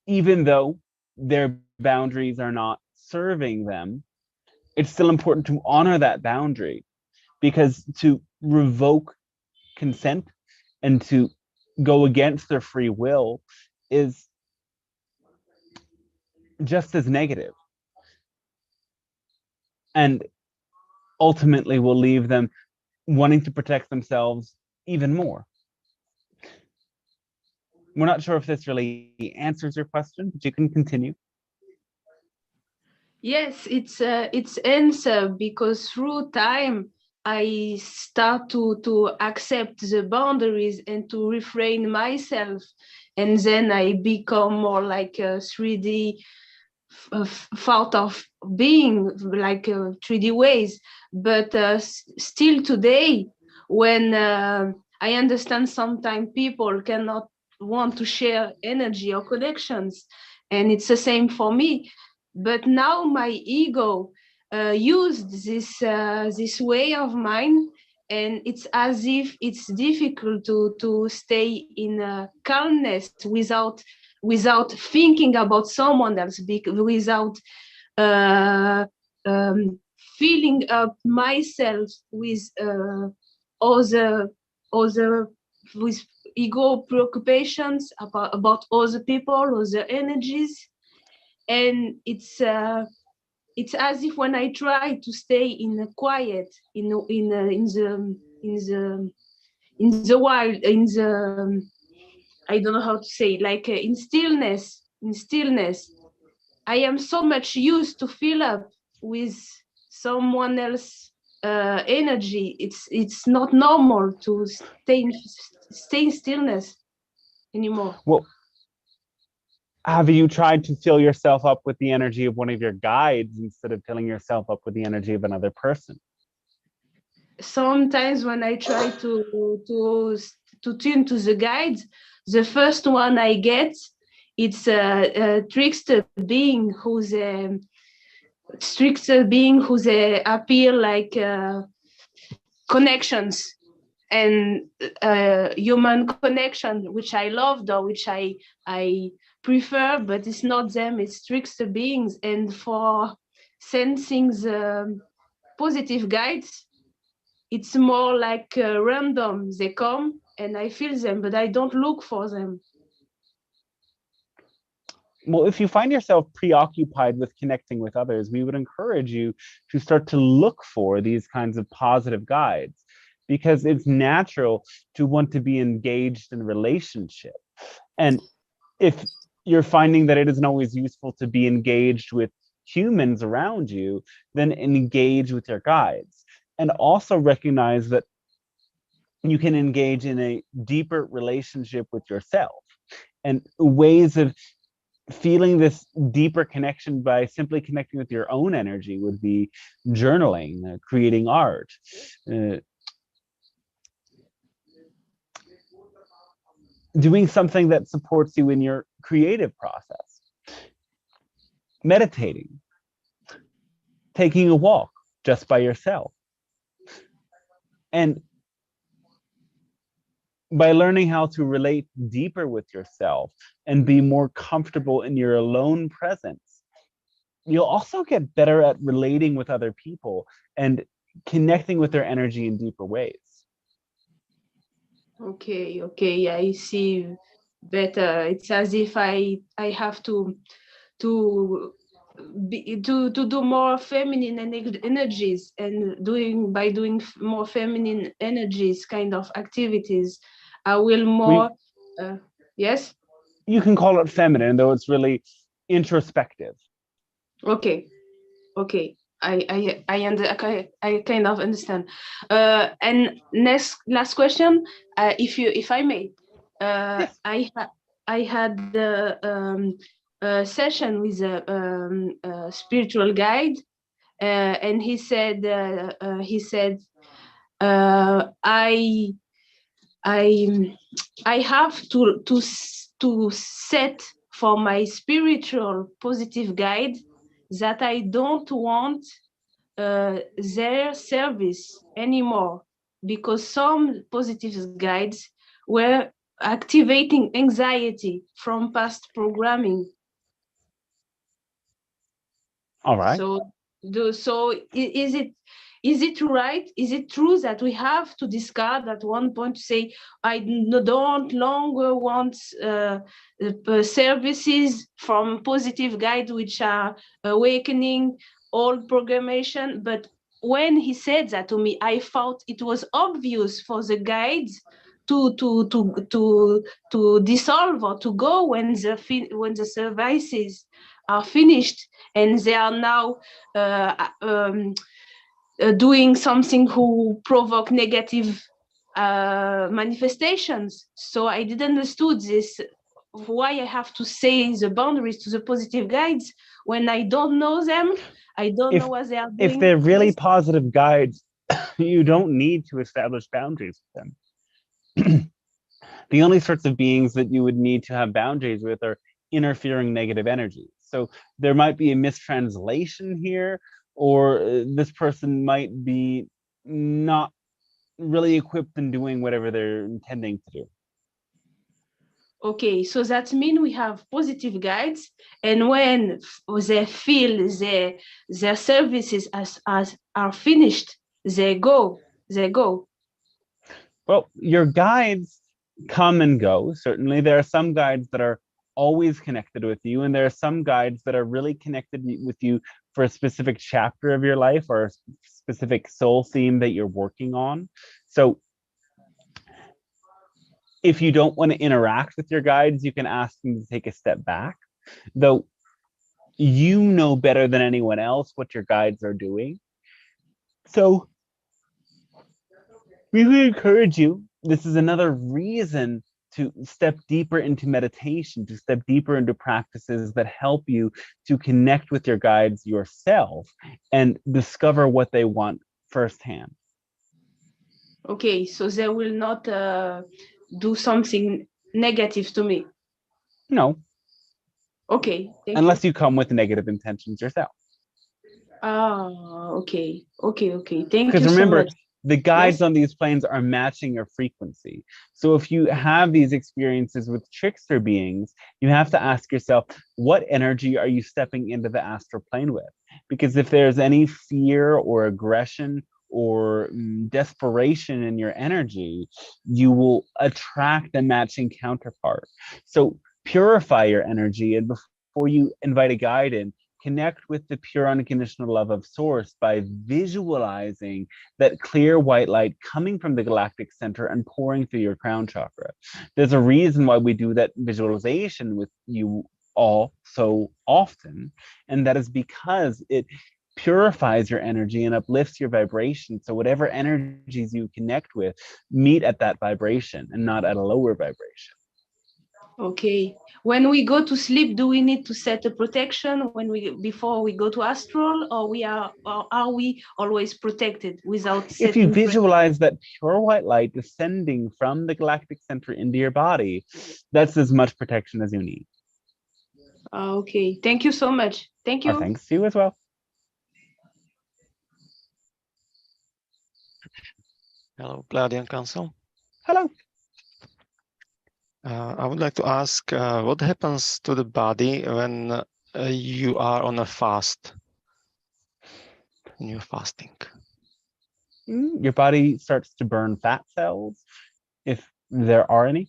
even though their boundaries are not serving them, it's still important to honor that boundary, because to revoke consent and to go against their free will is just as negative, and ultimately will leave them wanting to protect themselves even more. We're not sure if this really answers your question, but you can continue. Yes, it's answer, because through time I start to accept the boundaries and to refrain myself, and then I become more like a 3D thought of being, like 3D ways. But still today, when I understand sometimes people cannot want to share energy or connections, and it's the same for me. But now my ego used this way of mine, and it's as if it's difficult to stay in calmness without thinking about someone else, without uh, um, filling up myself with other with ego preoccupations about other people, other energies. And it's as if when I try to stay in a quiet, in the wild, in the I don't know how to say, like in stillness, I am so much used to fill up with someone else energy. It's not normal to stay in stillness anymore. Well, have you tried to fill yourself up with the energy of one of your guides instead of filling yourself up with the energy of another person? Sometimes when I try to tune to the guides, the first one I get, it's a trickster being who's appear like connections and human connection, which I loved or which I prefer, but it's not them, it's trickster beings. And for sensing the positive guides, it's more like random. They come and I feel them, but I don't look for them. Well, if you find yourself preoccupied with connecting with others, we would encourage you to start to look for these kinds of positive guides, because it's natural to want to be engaged in relationship. And if you're finding that it isn't always useful to be engaged with humans around you, then engage with your guides. And also recognize that you can engage in a deeper relationship with yourself. And ways of feeling this deeper connection by simply connecting with your own energy would be journaling, creating art, doing something that supports you in your creative process, meditating, taking a walk just by yourself. And by learning how to relate deeper with yourself and be more comfortable in your alone presence, you'll also get better at relating with other people and connecting with their energy in deeper ways. Okay, I see better. It's as if I have to do more feminine energies, and by doing more feminine energies kind of activities, I will more yes. You can call it feminine, though it's really introspective. Okay. I kind of understand. And last question, if I may, Yes. I had a session with a spiritual guide, and he said I I have to set for my spiritual positive guide that I don't want their service anymore, because some positive guides were activating anxiety from past programming. All right. Is it right? Is it true that we have to discard at one point to say, I don't longer want services from positive guides which are awakening old programmation? But when he said that to me, I thought it was obvious for the guides to dissolve or to go when the services are finished, and they are now doing something who provoke negative manifestations. So I didn't understood this, why I have to say the boundaries to the positive guides when I don't know them. I don't know what they are doing. If they're really positive guides, you don't need to establish boundaries with them. The only sorts of beings that you would need to have boundaries with are interfering negative energies. So there might be a mistranslation here, or this person might be not really equipped in doing whatever they're intending to do. Okay, so that means we have positive guides, and when they feel their services as are finished, they go. Well, your guides come and go. Certainly, there are some guides that are always connected with you, and there are some guides that are really connected with you for a specific chapter of your life or a specific soul theme that you're working on. So if you don't want to interact with your guides, you can ask them to take a step back. Though you know better than anyone else what your guides are doing. So we would encourage you. This is another reason to step deeper into meditation, to step deeper into practices that help you to connect with your guides yourself and discover what they want firsthand. Okay, so they will not do something negative to me. No. Okay, unless you come with negative intentions yourself. Okay. Thank Because you remember, so much. the guides Yes. on these planes are matching your frequency. So if you have these experiences with trickster beings, you have to ask yourself, what energy are you stepping into the astral plane with? Because if there's any fear or aggression or desperation in your energy, you will attract a matching counterpart. So purify your energy, and before you invite a guide in, connect with the pure unconditional love of source by visualizing that clear white light coming from the galactic center and pouring through your crown chakra. There's a reason why we do that visualization with you all so often, and that is because it purifies your energy and uplifts your vibration. So whatever energies you connect with, meet at that vibration and not at a lower vibration. Okay. When we go to sleep, do we need to set a protection before we go to astral, or are we always protected without setting? If you visualize that pure white light descending from the galactic center into your body, that's as much protection as you need. Okay. Thank you so much. Thank you. Thanks to you as well. Hello, Pleiadian Council. Hello. I would like to ask what happens to the body when you are on a fast, when you're fasting? Your body starts to burn fat cells, if there are any.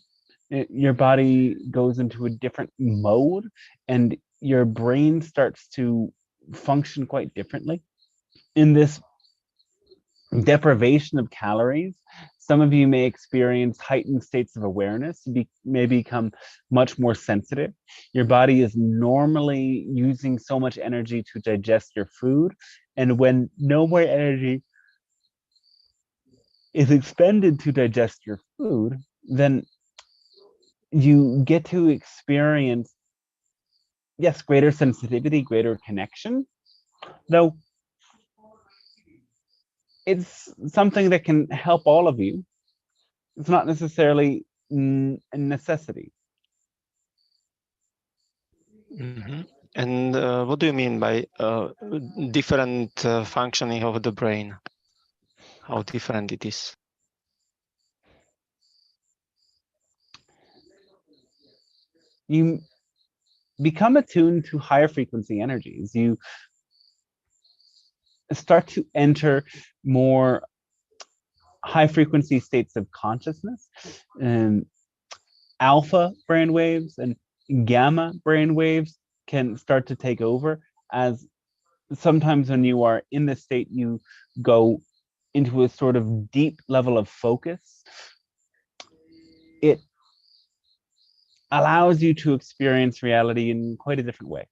Your body goes into a different mode, and your brain starts to function quite differently. In this deprivation of calories, some of you may experience heightened states of awareness, may become much more sensitive. Your body is normally using so much energy to digest your food, and when no more energy is expended to digest your food, then you get to experience, yes, greater sensitivity, greater connection, though it's something that can help all of you. It's not necessarily a necessity. Mm-hmm. And what do you mean by different functioning of the brain? How different it is? You become attuned to higher frequency energies. You start to enter more high frequency states of consciousness, and alpha brainwaves and gamma brainwaves can start to take over, as sometimes when you are in this state, you go into a sort of deep level of focus. It allows you to experience reality in quite a different way.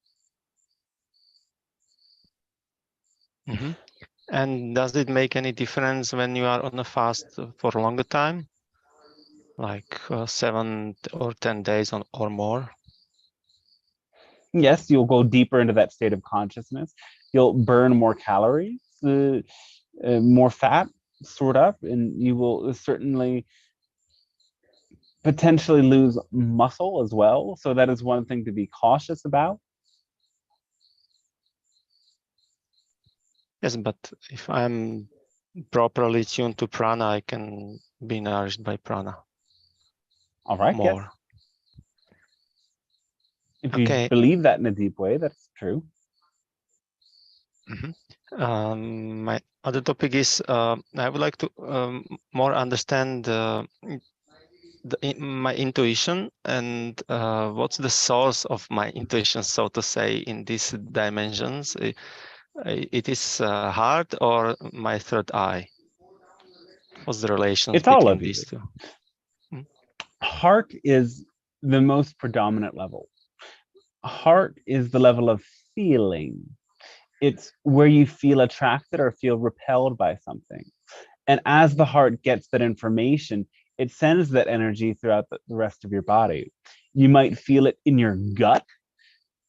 Mm-hmm. And does it make any difference when you are on a fast for a longer time, like 7 or 10 days or more? Yes, you'll go deeper into that state of consciousness. You'll burn more calories, more fat stored up, and you will certainly potentially lose muscle as well. So that is one thing to be cautious about. Yes, but if I'm properly tuned to prana, I can be nourished by prana. All right. More. Yes. If you believe that in a deep way, that's true. Mm-hmm. My other topic is I would like to more understand my intuition, and what's the source of my intuition, so to say, in these dimensions. It is heart or my third eye? What's the relation between these two? Heart is the most predominant level. Heart is the level of feeling. It's where you feel attracted or feel repelled by something. And as the heart gets that information, it sends that energy throughout the rest of your body. You might feel it in your gut,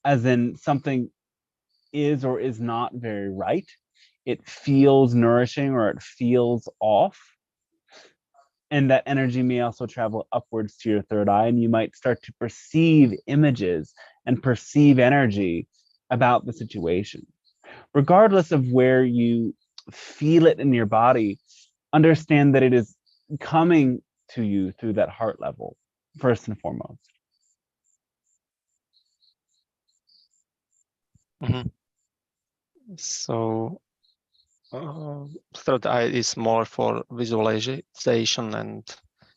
as in something is or is not very right. It feels nourishing or it feels off. And that energy may also travel upwards to your third eye, and you might start to perceive images and perceive energy about the situation. Regardless of where you feel it in your body, understand that it is coming to you through that heart level, first and foremost. Mhm. So third eye is more for visualization and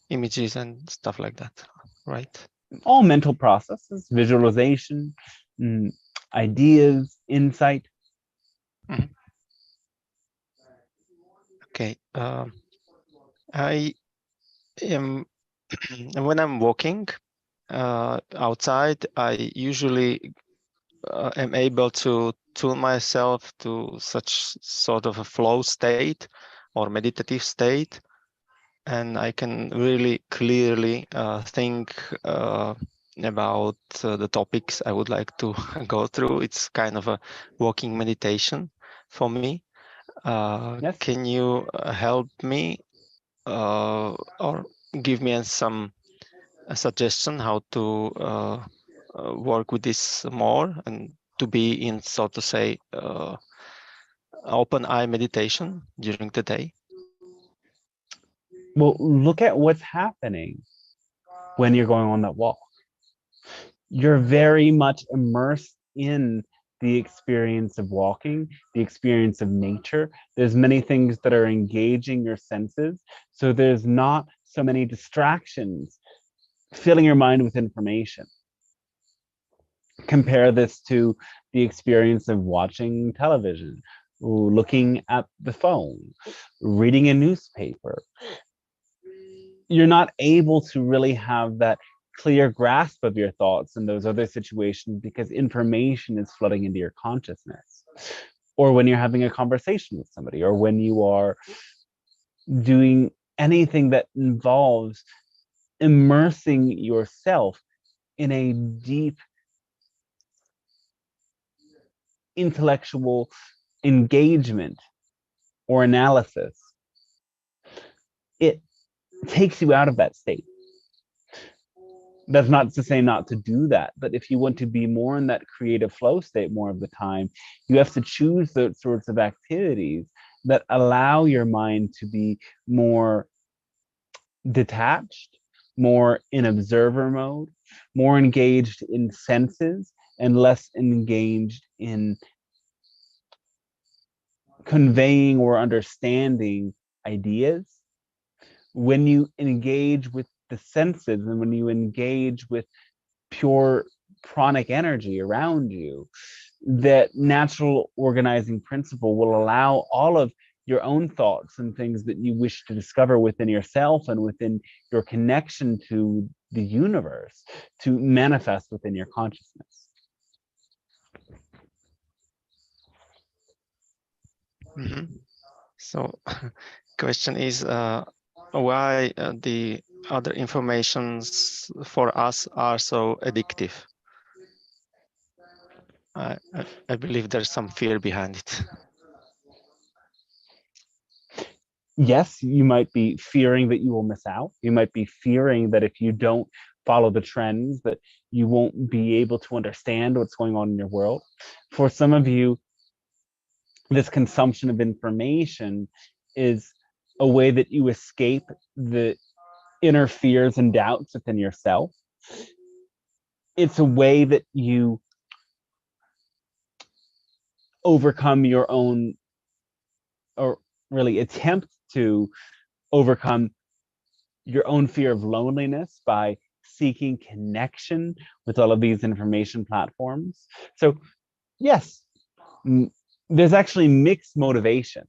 images and stuff like that, right? All mental processes, visualization, ideas, insight. Mhm. Okay. I am when I'm walking outside, I usually am able to tune myself to such sort of a flow state or meditative state, and I can really clearly think about the topics I would like to go through. It's kind of a walking meditation for me. Yes. Can you help me or give me some a suggestion how to work with this more and to be in, so to say, open eye meditation during the day? Well, look at what's happening when you're going on that walk. You're very much immersed in the experience of walking, the experience of nature. There's many things that are engaging your senses. So there's not so many distractions filling your mind with information. Compare this to the experience of watching television, looking at the phone, reading a newspaper. You're not able to really have that clear grasp of your thoughts in those other situations because information is flooding into your consciousness. Or when you're having a conversation with somebody, or when you are doing anything that involves immersing yourself in a deep intellectual engagement or analysis, it takes you out of that state. That's not to say not to do that, but if you want to be more in that creative flow state more of the time, you have to choose those sorts of activities that allow your mind to be more detached, more in observer mode, more engaged in senses, and less engaged in conveying or understanding ideas. When you engage with the senses and when you engage with pure pranic energy around you, that natural organizing principle will allow all of your own thoughts and things that you wish to discover within yourself and within your connection to the universe to manifest within your consciousness. Mm-hmm. So question is why the other informations for us are so addictive? I believe there's some fear behind it. Yes, you might be fearing that you will miss out. You might be fearing that if you don't follow the trends, that you won't be able to understand what's going on in your world. For some of you, this consumption of information is a way that you escape the inner fears and doubts within yourself. It's a way that you overcome your own, or really attempt to overcome your own fear of loneliness by seeking connection with all of these information platforms. So yes, there's actually mixed motivation.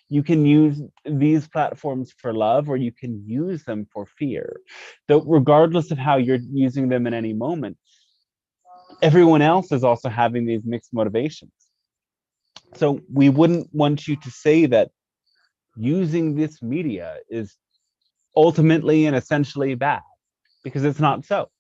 You can use these platforms for love or you can use them for fear. Though regardless of how you're using them in any moment, everyone else is also having these mixed motivations. So we wouldn't want you to say that using this media is ultimately and essentially bad, because it's not so.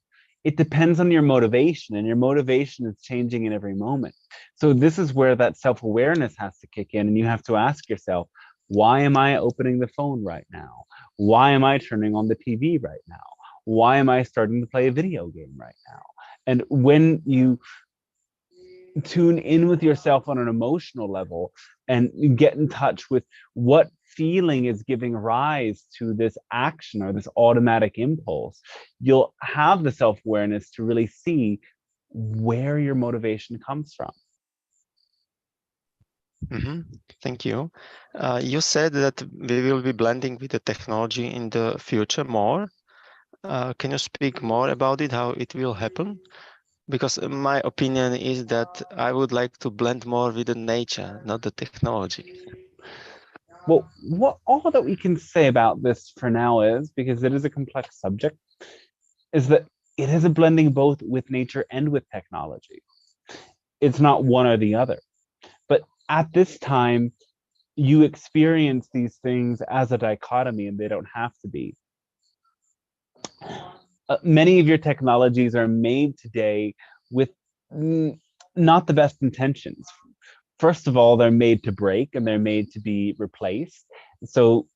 It depends on your motivation, and your motivation is changing in every moment. So this is where that self-awareness has to kick in, and you have to ask yourself, why am I opening the phone right now? Why am I turning on the TV right now? Why am I starting to play a video game right now? And when you tune in with yourself on an emotional level and get in touch with what feeling is giving rise to this action or this automatic impulse, you'll have the self-awareness to really see where your motivation comes from. Thank you. You said that we will be blending with the technology in the future more. Can you speak more about it, how it will happen? Because my opinion is that I would like to blend more with the nature, not the technology. Well, what all that we can say about this for now is, because it is a complex subject, is that it is a blending both with nature and with technology. It's not one or the other. But at this time, you experience these things as a dichotomy, and they don't have to be. Many of your technologies are made today with not the best intentions. First of all, they're made to break and they're made to be replaced. So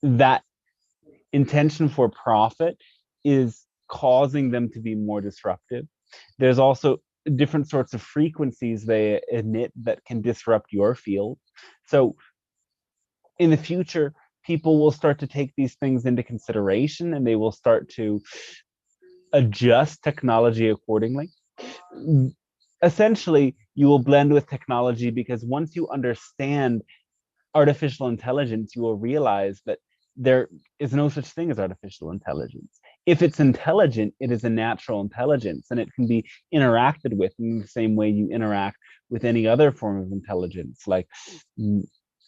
that intention for profit is causing them to be more disruptive. There's also different sorts of frequencies they emit that can disrupt your field. So in the future, people will start to take these things into consideration, and they will start to adjust technology accordingly. Essentially, you will blend with technology because once you understand artificial intelligence, you will realize that there is no such thing as artificial intelligence. If it's intelligent, it is a natural intelligence, and it can be interacted with in the same way you interact with any other form of intelligence, like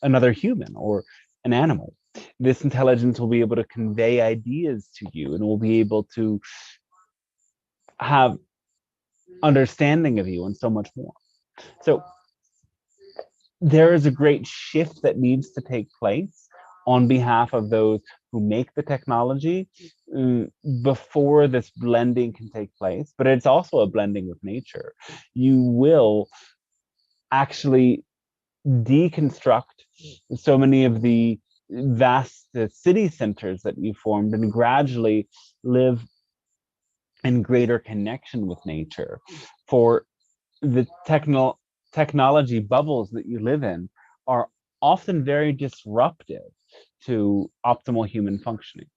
another human or an animal. This intelligence will be able to convey ideas to you, and will be able to have understanding of you and so much more. So there is a great shift that needs to take place on behalf of those who make the technology before this blending can take place. But it's also a blending with nature. You will actually deconstruct so many of the vast city centers that you formed and gradually live in greater connection with nature. For the technology bubbles that you live in are often very disruptive to optimal human functioning.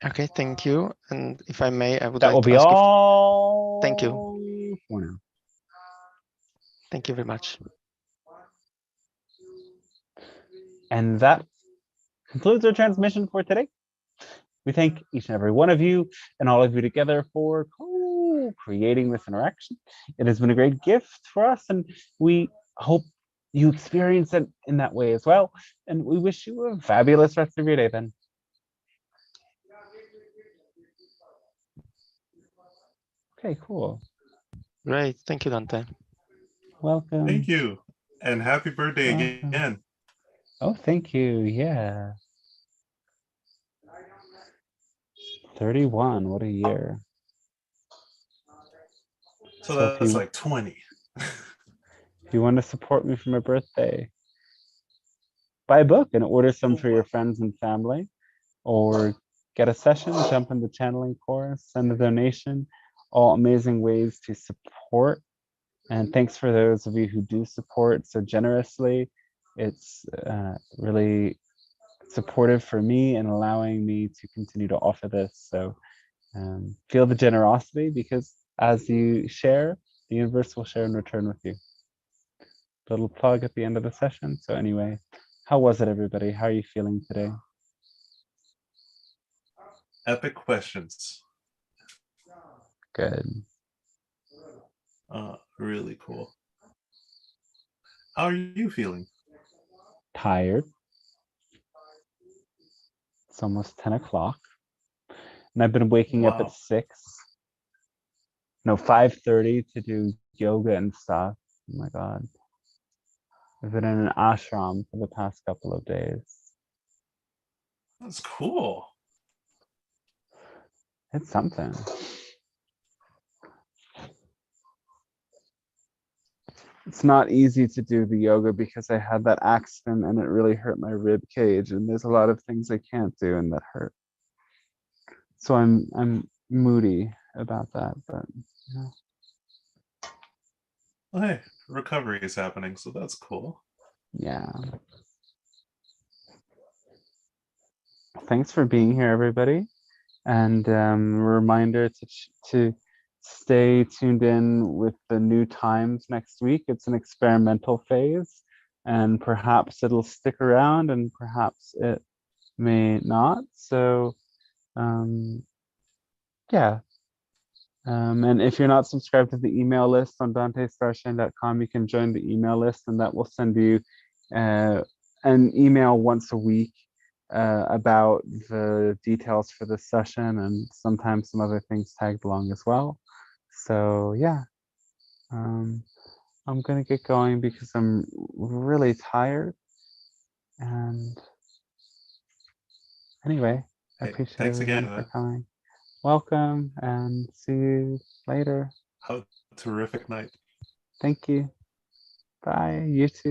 Okay, thank you. And if I may, I would That like will to be ask all. Thank you. For now. Thank you very much. And that concludes our transmission for today. We thank each and every one of you and all of you together for creating this interaction. It has been a great gift for us, and we hope you experience it in that way as well. And we wish you a fabulous rest of your day then. Okay, cool. Great. Thank you, Dante. Welcome. Thank you. And happy birthday again. Oh, thank you. Yeah. 31. What a year. So that's like 20. If you want to support me for my birthday, buy a book and order some for your friends and family, or get a session, jump in the channeling course, send a donation. All amazing ways to support. And thanks for those of you who do support so generously. It's really supportive for me and allowing me to continue to offer this. So feel the generosity, because as you share, the universe will share in return with you. Little plug at the end of the session. So anyway, how was it, everybody? How are you feeling today? Epic questions. Good. Really cool. How are you feeling? Tired. It's almost 10 o'clock. And I've been waking up at Wow. 5:30 to do yoga and stuff. Oh my God. I've been in an ashram for the past couple of days. That's cool. It's something. It's not easy to do the yoga because I had that accident and it really hurt my rib cage, and there's a lot of things I can't do and that hurt. So I'm moody about that, but you know. Well, hey, recovery is happening, so that's cool. Yeah. Thanks for being here, everybody. And reminder to stay tuned in with the new times next week. It's an experimental phase, and perhaps it'll stick around and perhaps it may not. So yeah. And if you're not subscribed to the email list on dantestarshine.com, you can join the email list, and that will send you an email once a week about the details for this session, and sometimes some other things tagged along as well. So yeah, I'm gonna get going because I'm really tired. And anyway, I Hey, appreciate thanks everyone again, for man. coming. Welcome, and see you later. Have a terrific night. Thank you. Bye. You too.